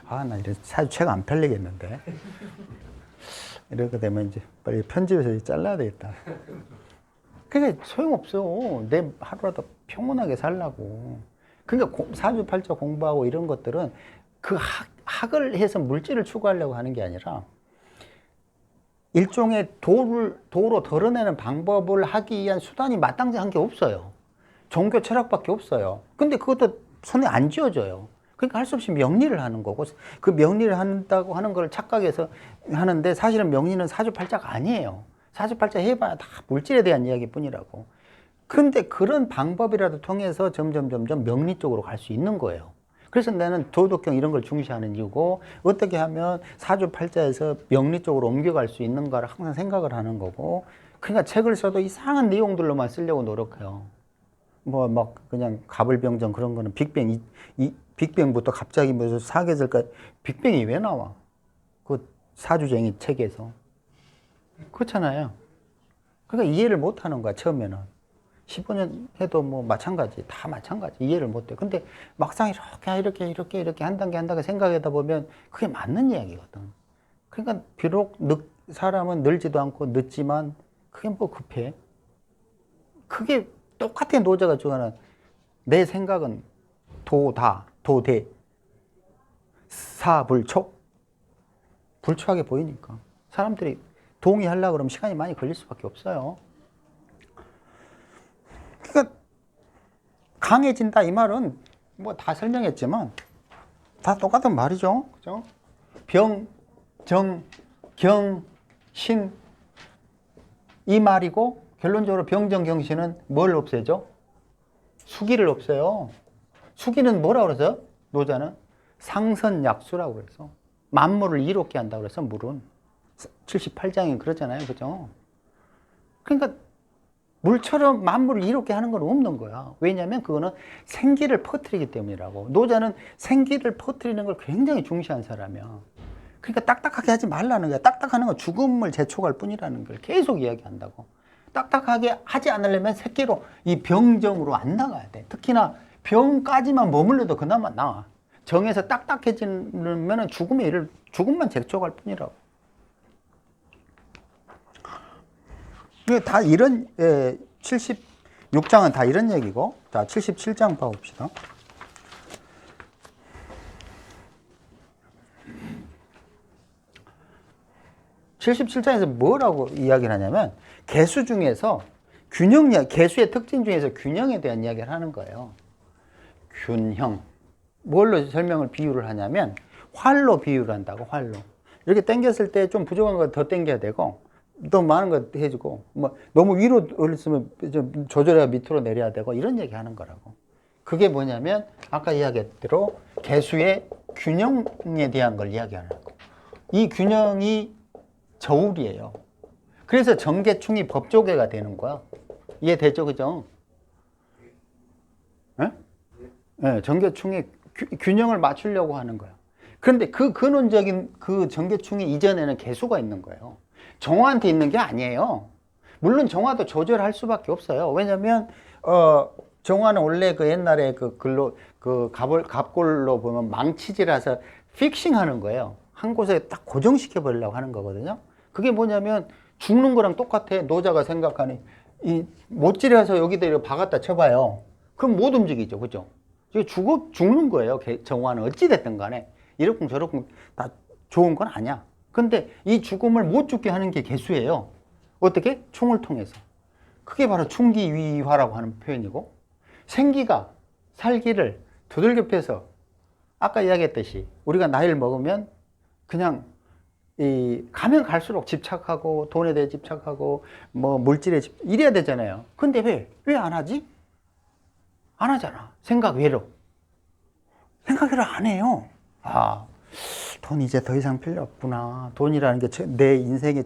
나 이래 사주 책 안 팔리겠는데. 이렇게 되면 이제 빨리 편집해서 잘라야 되겠다. 그게 소용없어. 내 하루라도 평온하게 살라고. 그러니까 사주 팔자 공부하고 이런 것들은 그 학을 해서 물질을 추구하려고 하는 게 아니라 일종의 도로 덜어내는 방법을 하기 위한 수단이 마땅한 게 없어요. 종교 철학밖에 없어요. 근데 그것도 손에 안 쥐어져요. 그러니까 할 수 없이 명리를 하는 거고, 그 명리를 한다고 하는 걸 착각해서 하는데 사실은 명리는 사주팔자가 아니에요. 사주팔자 해봐야 다 물질에 대한 이야기뿐이라고. 그런데 그런 방법이라도 통해서 점점 명리 쪽으로 갈 수 있는 거예요. 그래서 나는 도덕경 이런 걸 중시하는 이유고, 어떻게 하면 사주팔자에서 명리 쪽으로 옮겨갈 수 있는가를 항상 생각을 하는 거고, 그러니까 책을 써도 이상한 내용들로만 쓰려고 노력해요. 뭐 막 그냥 가불병정 그런 거는 빅뱅부터 갑자기 무슨 사계절까지 빅뱅이 왜 나와? 그 사주쟁이 책에서. 그렇잖아요. 그러니까 이해를 못 하는 거야, 처음에는. 15년 해도 뭐 마찬가지, 다 마찬가지. 이해를 못 해. 근데 막상 이렇게 한 단계 생각하다 보면 그게 맞는 이야기거든. 그러니까 비록 사람은 늘지도 않고 늦지만 그게 뭐 급해. 그게 똑같은 노자가 주장하는 내 생각은 도대, 사불초. 불초하게 보이니까. 사람들이 동의하려고 그러면 시간이 많이 걸릴 수밖에 없어요. 그러니까 강해진다 이 말은 뭐 다 설명했지만 다 똑같은 말이죠. 그죠? 병, 정, 경, 신 이 말이고, 결론적으로 병정경신은 뭘 없애죠? 수기를 없애요. 수기는 뭐라고 그래서 노자는 상선약수라고 그래서 만물을 이롭게 한다고 그래서 물은 78장에 그러잖아요. 그죠? 그러니까 물처럼 만물을 이롭게 하는 건 없는 거야. 왜냐하면 그거는 생기를 퍼뜨리기 때문이라고. 노자는 생기를 퍼뜨리는 걸 굉장히 중시한 사람이야. 그러니까 딱딱하게 하지 말라는 거야. 딱딱하는 건 죽음을 재촉할 뿐이라는 걸 계속 이야기한다고. 딱딱하게 하지 않으려면 새끼로 이 병정으로 안 나가야 돼. 특히나 병까지만 머물러도 그나마 나아. 정에서 딱딱해지면 죽음만 재촉할 뿐이라고. 다 이런 76장은 다 이런 얘기고, 자 77장 봐봅시다. 77장에서 뭐라고 이야기를 하냐면 개수 중에서 개수의 특징 중에서 균형에 대한 이야기를 하는 거예요. 균형. 뭘로 설명을 비유를 하냐면 활로 비유를 한다고. 활로. 이렇게 당겼을 때 좀 부족한 거 더 당겨야 되고 더 많은 거 해주고 뭐 너무 위로 올렸으면 좀 조절해야 밑으로 내려야 되고 이런 얘기 하는 거라고. 그게 뭐냐면 아까 이야기했던 대로 개수의 균형에 대한 걸 이야기하는 거. 이 균형이 저울이에요. 그래서 정계충이 법조계가 되는 거야. 이해되죠? 그죠? 네? 네, 정계충이 균형을 맞추려고 하는 거야. 그런데 그 근원적인 그 정계충이 이전에는 개수가 있는 거예요. 정화한테 있는 게 아니에요. 물론 정화도 조절할 수밖에 없어요. 왜냐면 정화는 원래 그 옛날에 그 글로 그 갑골로 보면 망치질해서 픽싱하는 거예요. 한 곳에 딱 고정시켜 버리려고 하는 거거든요. 그게 뭐냐면 죽는 거랑 똑같아. 노자가 생각하니 이 못질해서 여기다 이렇게 박았다 쳐봐요. 그럼 못 움직이죠, 그죠? 죽는 거예요. 정화는 어찌 됐든 간에 이렇군 저렇군 다 좋은 건 아니야. 근데 이 죽음을 못 죽게 하는 게 개수예요. 어떻게? 충을 통해서. 그게 바로 충기위화라고 하는 표현이고, 생기가 살기를 두들겨 패서 아까 이야기했듯이 우리가 나이를 먹으면 그냥 가면 갈수록 집착하고 돈에 대해 집착하고 뭐 물질에 이래야 되잖아요. 근데 왜 안 하지? 안 하잖아. 생각 외로 안 해요. 돈 이제 더 이상 필요 없구나. 돈이라는 게 내 인생의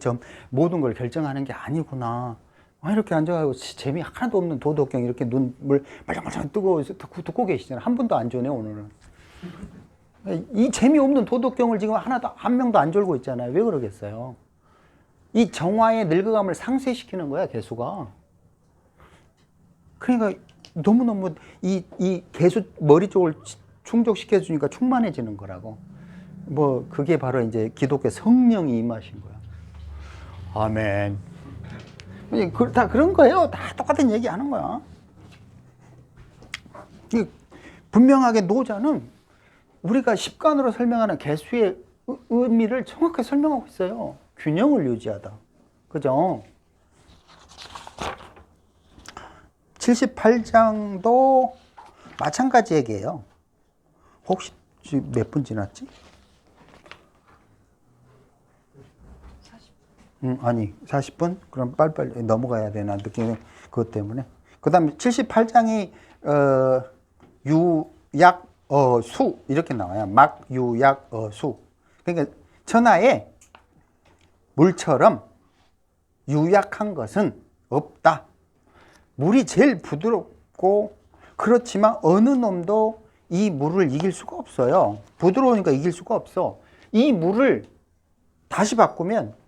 모든 걸 결정하는 게 아니구나. 이렇게 앉아가지고 재미 하나도 없는 도덕경 이렇게 눈물 말랑말랑 뜨고 듣고 계시잖아요. 한 분도 안 조네 오늘은. 이 재미없는 도덕경을 지금 한 명도 안 졸고 있잖아요. 왜 그러겠어요? 이 정화의 늙어감을 상쇄시키는 거야, 개수가. 그러니까 너무너무 이 개수 머리 쪽을 충족시켜 주니까 충만해지는 거라고. 뭐 그게 바로 이제 기독교 성령이 임하신 거야. 아멘. 다 그런 거예요. 다 똑같은 얘기 하는 거야. 분명하게 노자는 우리가 십간으로 설명하는 개수의 의미를 정확하게 설명하고 있어요. 균형을 유지하다. 그죠? 78장도 마찬가지 얘기예요. 혹시 몇 분 지났지? 아니 40분? 그럼 빨리빨리 넘어가야 되나 느끼는 그것 때문에. 그 다음에 78장이 유약 수 이렇게 나와요. 막 유약 수. 그러니까 천하에 물처럼 유약한 것은 없다. 물이 제일 부드럽고 그렇지만 어느 놈도 이 물을 이길 수가 없어요. 부드러우니까 이길 수가 없어. 이 물을 다시 바꾸면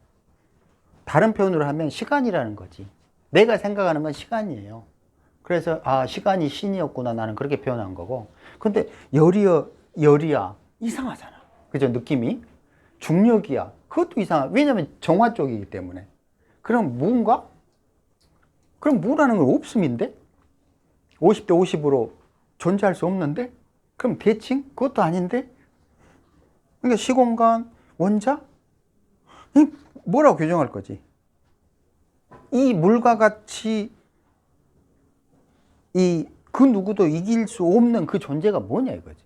다른 표현으로 하면 시간이라는 거지. 내가 생각하는 건 시간이에요. 그래서 시간이 신이었구나 나는 그렇게 표현한 거고. 근데 열이야 이상하잖아. 그죠? 느낌이. 중력이야 그것도 이상하. 왜냐면 정화 쪽이기 때문에. 그럼 무인가? 그럼 무라는 건 없음인데? 50대 50으로 존재할 수 없는데? 그럼 대칭? 그것도 아닌데? 그러니까 시공간, 원자? 뭐라고 규정할 거지? 이 물과 같이 그 누구도 이길 수 없는 그 존재가 뭐냐 이거지.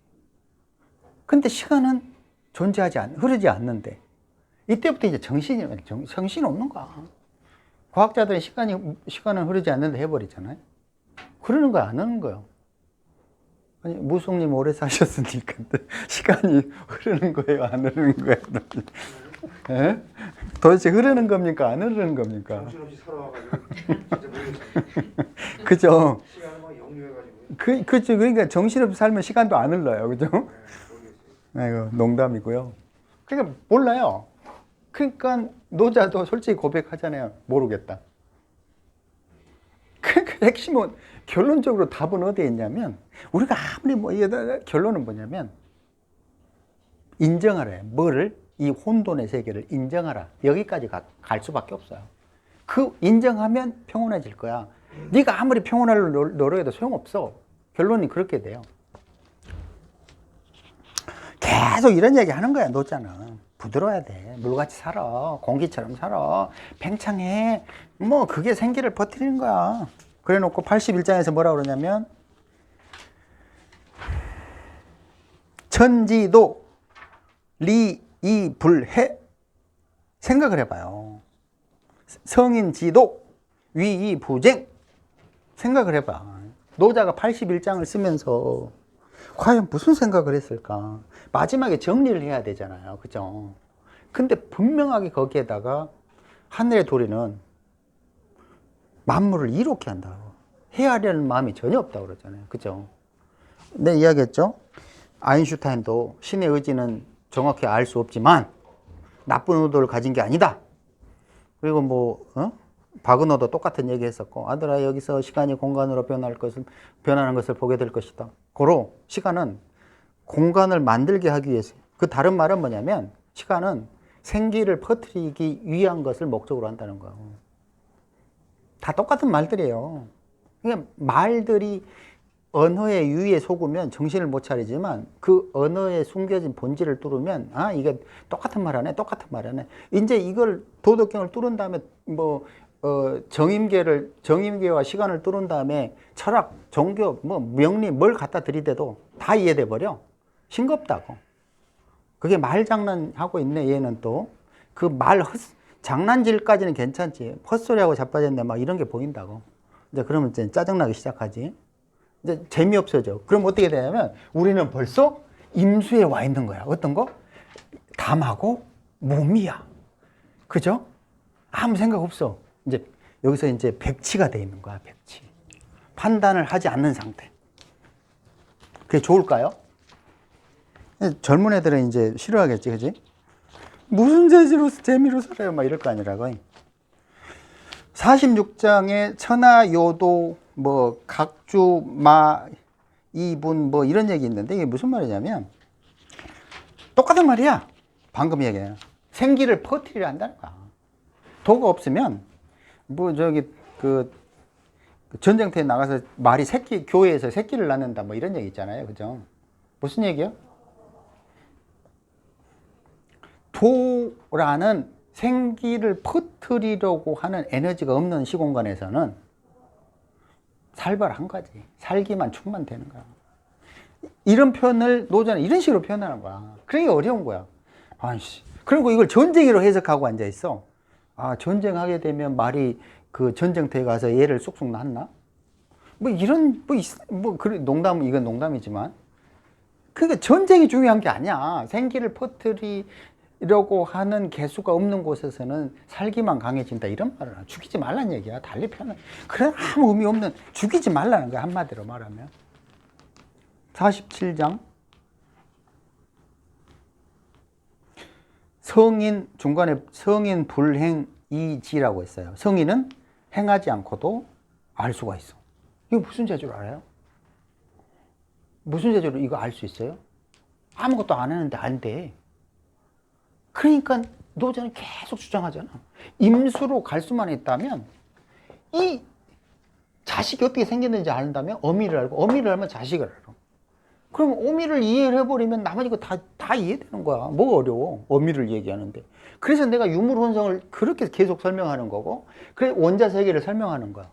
근데 시간은 흐르지 않는데 이때부터 이제 정신이 없는 거야. 과학자들은 시간은 흐르지 않는데 해버리잖아요. 그러는 거야, 안 하는 거예요. 아니, 무속님 오래 사셨으니까 시간이 흐르는 거예요, 안 흐르는 거예요? 예? 도대체 흐르는 겁니까? 안 흐르는 겁니까?
정신없이 살아와가지고 진짜 모르겠어요.
그죠?
시간을 막 역류해가지고.
그죠. 그러니까 정신없이 살면 시간도 안 흘러요. 그죠?
네, 모르겠어요.
아이고, 농담이고요. 그러니까 몰라요. 그러니까 노자도 솔직히 고백하잖아요. 모르겠다. 그 핵심은 결론적으로 답은 어디에 있냐면 우리가 아무리 뭐 결론은 뭐냐면 인정하래. 뭐를? 이 혼돈의 세계를 인정하라. 여기까지 갈 수밖에 없어요. 그 인정하면 평온해질 거야. 네가 아무리 평온하려고 노력해도 소용없어. 결론이 그렇게 돼요. 계속 이런 얘기 하는 거야. 노자는 부드러워야 돼. 물같이 살아. 공기처럼 살아. 팽창해. 뭐 그게 생기를 버티는 거야. 그래 놓고 81장에서 뭐라 그러냐면 천지도 리이불해. 생각을 해봐요. 성인지도 위이부쟁. 생각을 해봐. 노자가 81장을 쓰면서 과연 무슨 생각을 했을까? 마지막에 정리를 해야 되잖아요. 그죠? 근데 분명하게 거기에다가 하늘의 도리는 만물을 이롭게 한다고. 헤아리는 마음이 전혀 없다고 그러잖아요. 그죠? 네, 이야기했죠? 아인슈타인도 신의 의지는 정확히 알 수 없지만 나쁜 의도를 가진 게 아니다. 그리고 뭐, 바그너도 똑같은 얘기 했었고, 아들아, 여기서 시간이 공간으로 변하는 것을 보게 될 것이다. 고로 시간은 공간을 만들게 하기 위해서, 그 다른 말은 뭐냐면, 시간은 생기를 퍼뜨리기 위한 것을 목적으로 한다는 거예요. 다 똑같은 말들이에요. 그러니까 말들이 언어의 유의에 속으면 정신을 못 차리지만 그 언어에 숨겨진 본질을 뚫으면 아, 이게 똑같은 말 하네, 똑같은 말 하네. 이제 이걸 도덕경을 뚫은 다음에 뭐 정임계와 시간을 뚫은 다음에 철학, 종교, 뭐 명리 뭘 갖다 들이대도 다 이해돼 버려. 싱겁다고. 그게 말 장난하고 있네. 얘는 또 그 말 장난질까지는 괜찮지. 헛소리하고 자빠졌네. 막 이런 게 보인다고. 이제 그러면 이제 짜증나기 시작하지. 이제 재미없어져. 그럼 어떻게 되냐면 우리는 벌써 임수에 와 있는 거야. 어떤 거? 담하고 무미야. 그죠? 아무 생각 없어. 이제 여기서 이제 백치가 돼 있는 거야. 백치. 판단을 하지 않는 상태. 그게 좋을까요? 젊은 애들은 이제 싫어하겠지, 그지? 무슨 재미로 살아요? 막 이럴 거 아니라고. 46장에 천하요도, 뭐, 각주, 마, 이분, 뭐, 이런 얘기 있는데, 이게 무슨 말이냐면, 똑같은 말이야. 방금 얘기해요. 생기를 퍼뜨리려 한다는 거야. 도가 없으면, 뭐, 전쟁터에 나가서 말이 교회에서 새끼를 낳는다, 뭐, 이런 얘기 있잖아요. 그죠? 무슨 얘기요? 도라는 생기를 퍼뜨리려고 하는 에너지가 없는 시공간에서는 살벌한 거지. 살기만 충만 되는 거야. 이런 표현을 노자는 이런 식으로 표현하는 거야. 그러기 어려운 거야. 아이씨. 그리고 이걸 전쟁으로 해석하고 앉아 있어. 아, 전쟁하게 되면 말이 그 전쟁터에 가서 얘를 쑥쑥 낳나? 뭐 이런, 그래, 이건 농담이지만. 그러니까 전쟁이 중요한 게 아니야. 생기를 퍼뜨리려고 하는 개수가 없는 곳에서는 살기만 강해진다. 이런 말을 죽이지 말라는 얘기야. 달리 표현은. 그래, 아무 의미 없는, 죽이지 말라는 거야. 한마디로 말하면. 47장. 성인, 중간에 성인 불행 이지라고 했어요. 성인은 행하지 않고도 알 수가 있어. 이거 무슨 재주로 알아요? 무슨 재주로 이거 알 수 있어요? 아무것도 안 했는데 안돼. 그러니까 노자는 계속 주장하잖아. 임수로 갈 수만 있다면 이 자식이 어떻게 생겼는지 안다면 어미를 알고, 어미를 알면 자식을 알아. 그럼 어미를 이해를 해버리면 나머지 거 다 이해되는 거야. 뭐가 어려워? 어미를 얘기하는데. 그래서 내가 유물혼성을 그렇게 계속 설명하는 거고, 그래 원자세계를 설명하는 거야.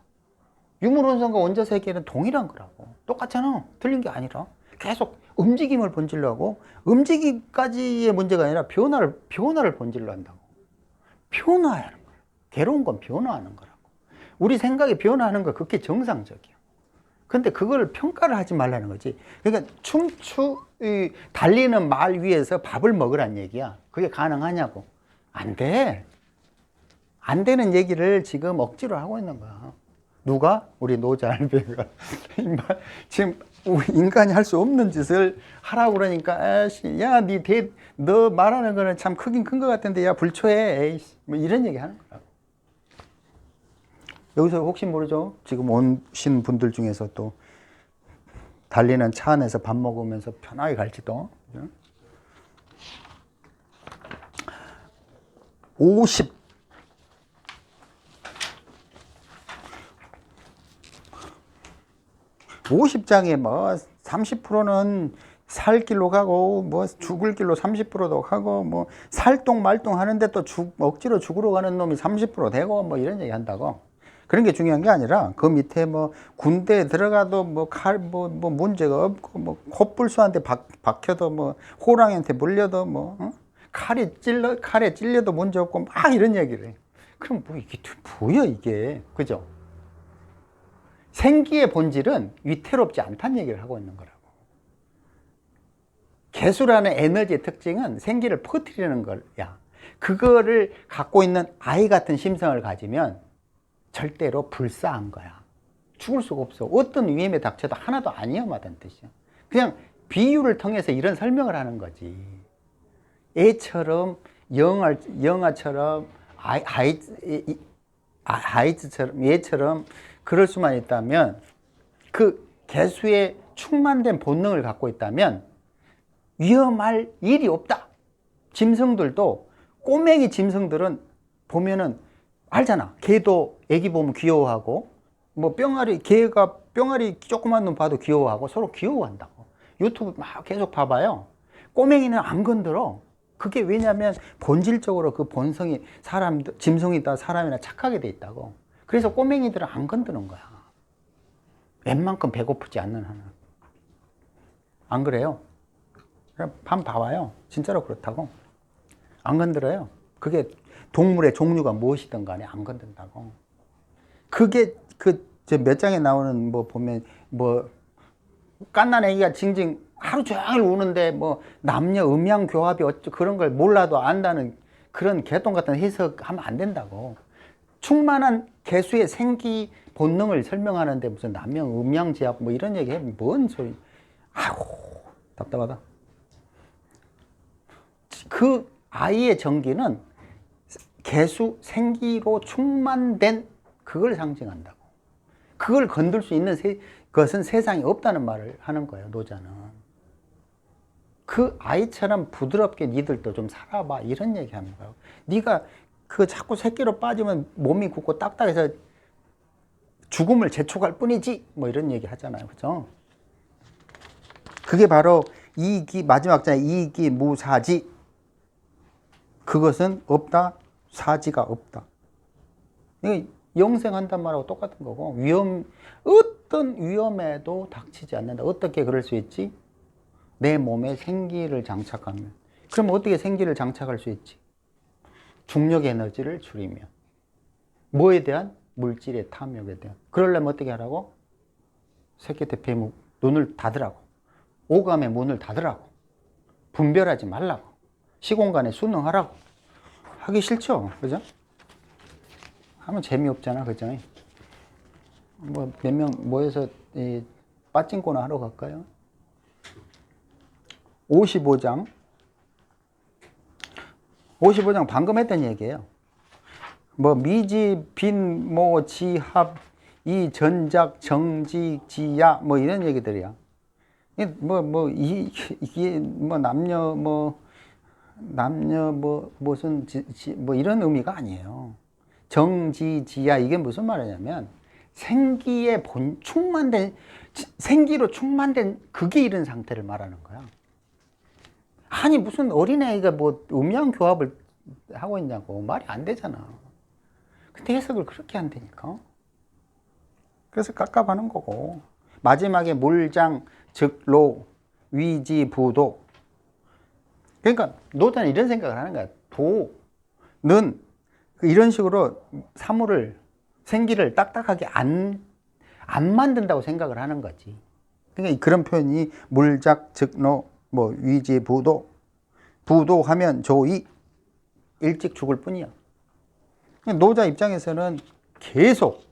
유물혼성과 원자세계는 동일한 거라고. 똑같잖아. 틀린 게 아니라. 계속 움직임을 본질로 하고, 움직임까지의 문제가 아니라 변화를 본질로 한다고. 변화하는 거야. 괴로운 건 변화하는 거라고. 우리 생각이 변화하는 거 그게 정상적이야. 근데 그걸 평가를 하지 말라는 거지. 그러니까 달리는 말 위에서 밥을 먹으란 얘기야. 그게 가능하냐고. 안 돼. 안 되는 얘기를 지금 억지로 하고 있는 거야. 누가? 우리 노자 알베가. 지금 인간이 할 수 없는 짓을 하라고 그러니까, 에이씨, 야, 너 말하는 거는 참 크긴 큰 것 같은데, 야, 불초해. 에이씨. 뭐 이런 얘기 하는 거야. 여기서 혹시 모르죠? 지금 오신 분들 중에서 또 달리는 차 안에서 밥 먹으면서 편하게 갈지도. 50장에 뭐 30%는 살 길로 가고 뭐 죽을 길로 30%도 가고 뭐 살똥 말똥 하는데 또 억지로 죽으러 가는 놈이 30% 되고 뭐 이런 얘기 한다고. 그런 게 중요한 게 아니라 그 밑에 뭐 군대에 들어가도 뭐 뭐 문제가 없고 뭐 콧불소한테 박혀도 뭐 호랑이한테 물려도 뭐 칼에 찔려도 문제 없고 막 이런 얘기를 해. 그럼 뭐 이게 뭐야 이게, 그죠? 생기의 본질은 위태롭지 않다는 얘기를 하고 있는 거라고. 개수라는 에너지의 특징은 생기를 퍼뜨리는 거야. 그거를 갖고 있는 아이 같은 심성을 가지면 절대로 불사한 거야. 죽을 수가 없어. 어떤 위험에 닥쳐도 하나도 안 위험하다는 뜻이야. 그냥 비유를 통해서 이런 설명을 하는 거지. 애처럼 영아처럼 아이즈처럼 얘처럼 그럴 수만 있다면, 그 개수에 충만된 본능을 갖고 있다면 위험할 일이 없다. 짐승들도, 꼬맹이 짐승들은 보면은 알잖아. 개도 애기 보면 귀여워하고, 뭐 개가 뿅아리 조그만 놈 봐도 귀여워하고 서로 귀여워한다고. 유튜브 막 계속 봐봐요. 꼬맹이는 안 건드려. 그게 왜냐면 본질적으로 그 본성이 짐승이다 사람이나 착하게 돼 있다고. 그래서 꼬맹이들은 안 건드는 거야. 웬만큼 배고프지 않는 한은. 안 그래요? 한번 봐봐요. 진짜로 그렇다고. 안 건드려요. 그게 동물의 종류가 무엇이든 간에 안 건든다고. 그게 몇 장에 나오는 뭐 보면 뭐 갓난 애기가 징징 하루 종일 우는데 뭐 남녀 음양 교합이 그런 걸 몰라도 안다는 그런 개똥 같은 해석하면 안 된다고. 충만한 개수의 생기 본능을 설명하는데 무슨 남녀 음양 제압 뭐 이런 얘기 하면 뭔 소리. 아이고 답답하다. 그 아이의 정기는 개수 생기로 충만된 그걸 상징한다고. 그걸 건들 수 있는 것은 세상에 없다는 말을 하는 거예요, 노자는. 그 아이처럼 부드럽게 니들도 좀 살아봐, 이런 얘기 하는 거예요. 네가 그 자꾸 새끼로 빠지면 몸이 굳고 딱딱해서 죽음을 재촉할 뿐이지, 뭐 이런 얘기 하잖아요, 그죠? 그게 바로 마지막 장에 이기무사지. 그것은 없다, 사지가 없다. 이게 영생한단 말하고 똑같은 거고, 어떤 위험에도 닥치지 않는다. 어떻게 그럴 수 있지? 내 몸에 생기를 장착하면. 그럼 어떻게 생기를 장착할 수 있지? 중력 에너지를 줄이면. 뭐에 대한? 물질의 탐욕에 대한. 그러려면 어떻게 하라고? 새끼 때 뱀 눈을 닫으라고. 오감의 문을 닫으라고. 분별하지 말라고. 시공간에 순응하라고. 하기 싫죠? 그죠? 하면 재미없잖아, 그죠? 뭐 몇 명 모여서 빠찡코나 하러 갈까요? 55장 방금 했던 얘기예요. 뭐 미지, 빈, 모, 지합, 이 전작, 정지, 지야 뭐 이런 얘기들이야. 이게 남녀 무슨 뭐 이런 의미가 아니에요. 정지지야 이게 무슨 말이냐면 생기에 생기로 충만된 그게 이런 상태를 말하는 거야. 아니 무슨 어린애가 뭐 음양교합을 하고 있냐고. 말이 안 되잖아. 근데 해석을 그렇게 한다니까. 그래서 깝깝하는 거고. 마지막에 물장, 즉로, 위지, 부도. 그러니까 노자는 이런 생각을 하는 거야. 도는 이런 식으로 생기를 딱딱하게 안 만든다고 생각을 하는 거지. 그러니까 그런 표현이 물작, 즉노, 뭐 위지, 부도. 부도하면 조이. 일찍 죽을 뿐이야. 노자 입장에서는 계속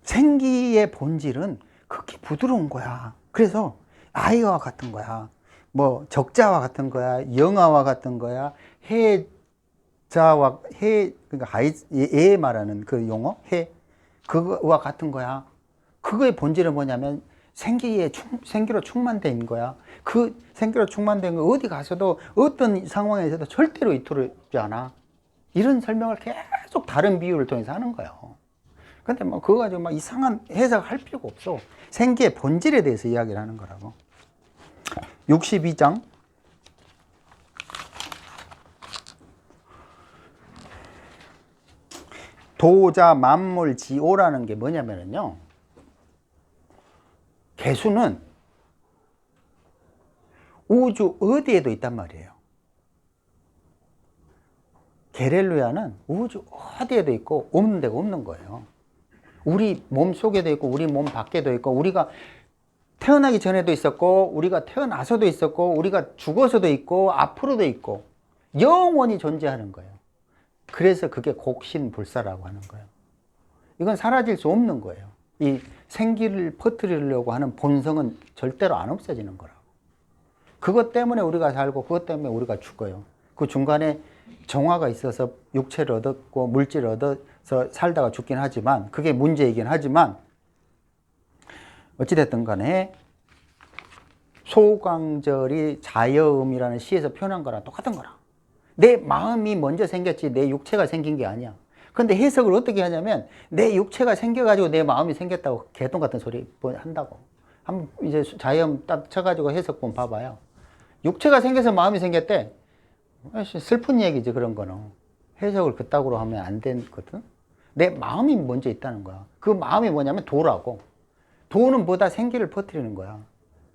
생기의 본질은 극히 부드러운 거야. 그래서 아이와 같은 거야. 뭐 적자와 같은 거야. 영아와 같은 거야. 해자와 그러니까 애 말하는 그 용어 그거와 같은 거야. 그거의 본질은 뭐냐면 생기로 충만된 거야. 그 생기로 충만된 거 어디 가서도 어떤 상황에서도 절대로 이투르지 않아. 이런 설명을 계속 다른 비유를 통해서 하는 거예요. 근데 뭐 그거 가지고 막 이상한 해석할 필요가 없어. 생기의 본질에 대해서 이야기를 하는 거라고. 62장. 도자 만물 지오라는 게 뭐냐면요. 개수는 우주 어디에도 있단 말이에요. 게렐루야는 우주 어디에도 있고 없는 데가 없는 거예요. 우리 몸 속에도 있고 우리 몸 밖에도 있고 우리가 태어나기 전에도 있었고 우리가 태어나서도 있었고 우리가 죽어서도 있고 앞으로도 있고 영원히 존재하는 거예요. 그래서 그게 곡신불사라고 하는 거예요. 이건 사라질 수 없는 거예요. 이 생기를 퍼뜨리려고 하는 본성은 절대로 안 없어지는 거라고. 그것 때문에 우리가 살고 그것 때문에 우리가 죽어요. 그 중간에 정화가 있어서 육체를 얻었고 물질을 얻어서 살다가 죽긴 하지만 그게 문제이긴 하지만 어찌됐든 간에 소광절이 자여음이라는 시에서 표현한 거랑 똑같은 거라. 내 마음이 먼저 생겼지 내 육체가 생긴 게 아니야. 근데 해석을 어떻게 하냐면 내 육체가 생겨가지고 내 마음이 생겼다고 개똥 같은 소리 한다고. 한번 이제 자여음 딱 쳐가지고 해석본 봐봐요. 육체가 생겨서 마음이 생겼대. 슬픈 얘기지 그런 거는. 해석을 그따구로 하면 안 되거든. 내 마음이 먼저 있다는 거야. 그 마음이 뭐냐면 도라고. 도는 뭐다 생기를 퍼뜨리는 거야.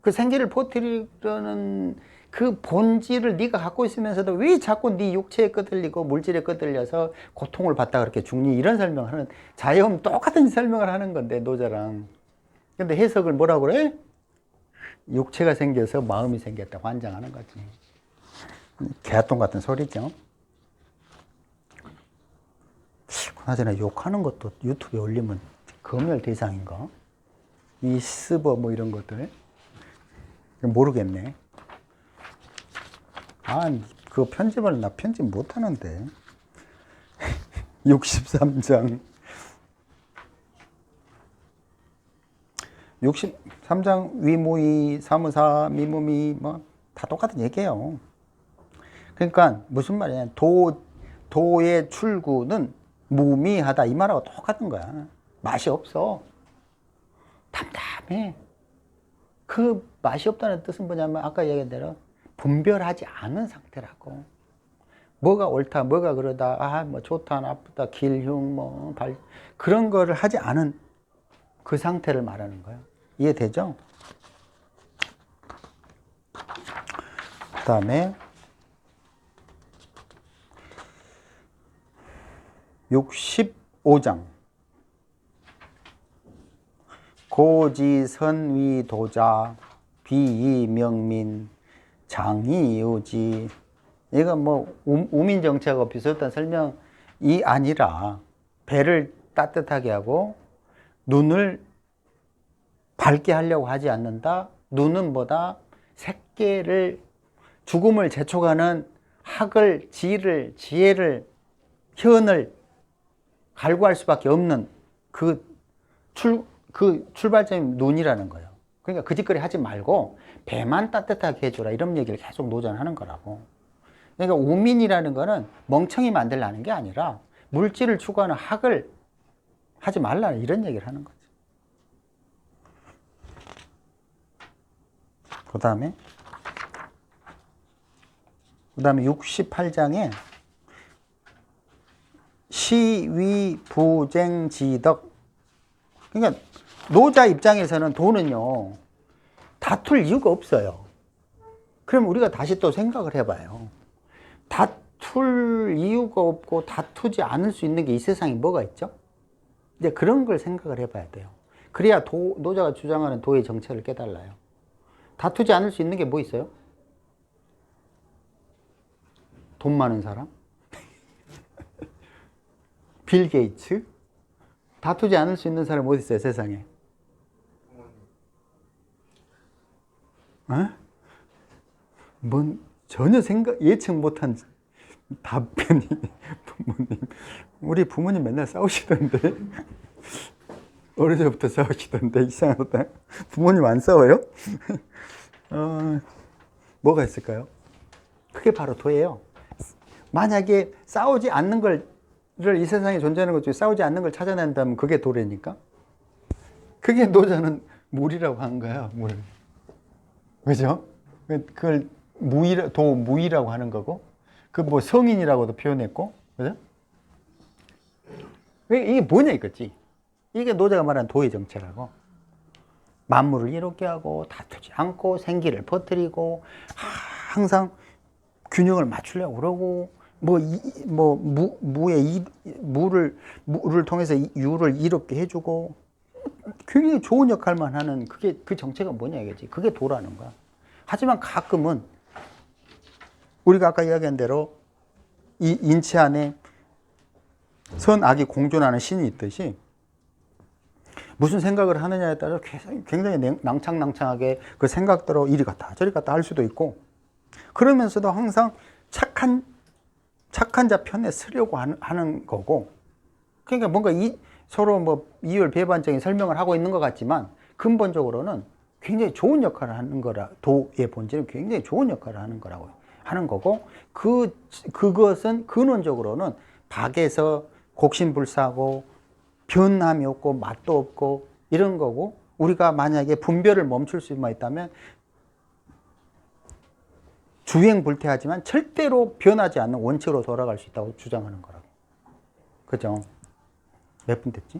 그 생기를 퍼뜨리려는 그 본질을 네가 갖고 있으면서도 왜 자꾸 네 육체에 끄들리고 물질에 끄들려서 고통을 받다 그렇게 죽니? 이런 설명을 하는, 자연 똑같은 설명을 하는 건데 노자랑. 근데 해석을 뭐라고 그래? 육체가 생겨서 마음이 생겼다고 환장하는 거지. 개똥 같은 소리죠. 그나저나 욕하는 것도 유튜브에 올리면 검열 대상인가? 이 스버 뭐 이런 것들 모르겠네. 그 편집을 나 편집 못 하는데. 63장 63장 위무이 사무사 미무미 뭐 다 똑같은 얘기예요. 그러니까 무슨 말이냐, 도의 출구는 무미하다 이 말하고 똑같은 거야. 맛이 없어. 담담해. 그 맛이 없다는 뜻은 뭐냐면 아까 얘기한 대로 분별하지 않은 상태라고. 뭐가 옳다, 뭐가 그러다, 뭐 좋다, 나쁘다, 길흉, 그런 거를 하지 않은 그 상태를 말하는 거예요. 이해되죠? 그 다음에 65장 고지선위도자 비명민 장이유지. 이건 뭐 우민정체하고 비슷한 설명이 아니라 배를 따뜻하게 하고 눈을 밝게 하려고 하지 않는다. 눈은 뭐다? 색계를, 죽음을 재촉하는 학을, 지혜를, 현을 갈구할 수밖에 없는 그 출발점이 눈이라는 거예요. 그러니까 그 짓거리 하지 말고 배만 따뜻하게 해줘라, 이런 얘기를 계속 노전하는 거라고. 그러니까 우민이라는 거는 멍청이 만들라는 게 아니라 물질을 추구하는 학을 하지 말라는 이런 얘기를 하는 거지. 그 다음에 68장에 시위부쟁지덕. 그러니까 노자 입장에서는 도는요 다툴 이유가 없어요. 그럼 우리가 다시 또 생각을 해봐요. 다툴 이유가 없고 다투지 않을 수 있는 게 이 세상에 뭐가 있죠? 이제 그런 걸 생각을 해봐야 돼요. 그래야 노자가 주장하는 도의 정체를 깨달아요. 다투지 않을 수 있는 게 뭐 있어요? 돈 많은 사람? 빌 게이츠? 다투지 않을 수 있는 사람 어디 있어요, 세상에? 어? 뭔 전혀 예측 못한 답변이 부모님. 우리 부모님 맨날 싸우시던데. 어릴 때부터 싸우시던데 이상하다. 부모님 안 싸워요? 뭐가 있을까요? 그게 바로 도예요. 만약에 싸우지 않는 걸 이 세상에 존재하는 것 중에 싸우지 않는 걸 찾아낸다면 그게 도래니까. 그게 노자는 물이라고 하는 거야, 물. 그죠? 그걸 무이라고 하는 거고, 그 뭐 성인이라고도 표현했고, 그죠? 이게 뭐냐 이거지. 이게 노자가 말하는 도의 정체라고. 만물을 이롭게 하고 다투지 않고 생기를 퍼뜨리고 항상 균형을 맞추려고 그러고 무를 통해서 유를 이롭게 해주고 굉장히 좋은 역할만 하는 그게 그 정체가 뭐냐 이거지. 그게 도라는 거야. 하지만 가끔은 우리가 아까 이야기한 대로 이 인체 안에 선악이 공존하는 신이 있듯이 무슨 생각을 하느냐에 따라 굉장히 낭창낭창하게 그 생각대로 이리 갔다 저리 갔다 할 수도 있고, 그러면서도 항상 착한 자 편에 서려고 하는 거고, 그러니까 뭔가 서로 뭐 이율배반적인 설명을 하고 있는 것 같지만 근본적으로는 굉장히 좋은 역할을 하는 거라, 도의 본질은 굉장히 좋은 역할을 하는 거라고 하는 거고, 그것은 근원적으로는 박에서 곡신불사하고 변함이 없고 맛도 없고 이런 거고, 우리가 만약에 분별을 멈출 수만 있다면 주행불태하지만 절대로 변하지 않는 원칙으로 돌아갈 수 있다고 주장하는 거라고. 그죠? 몇 분 됐지?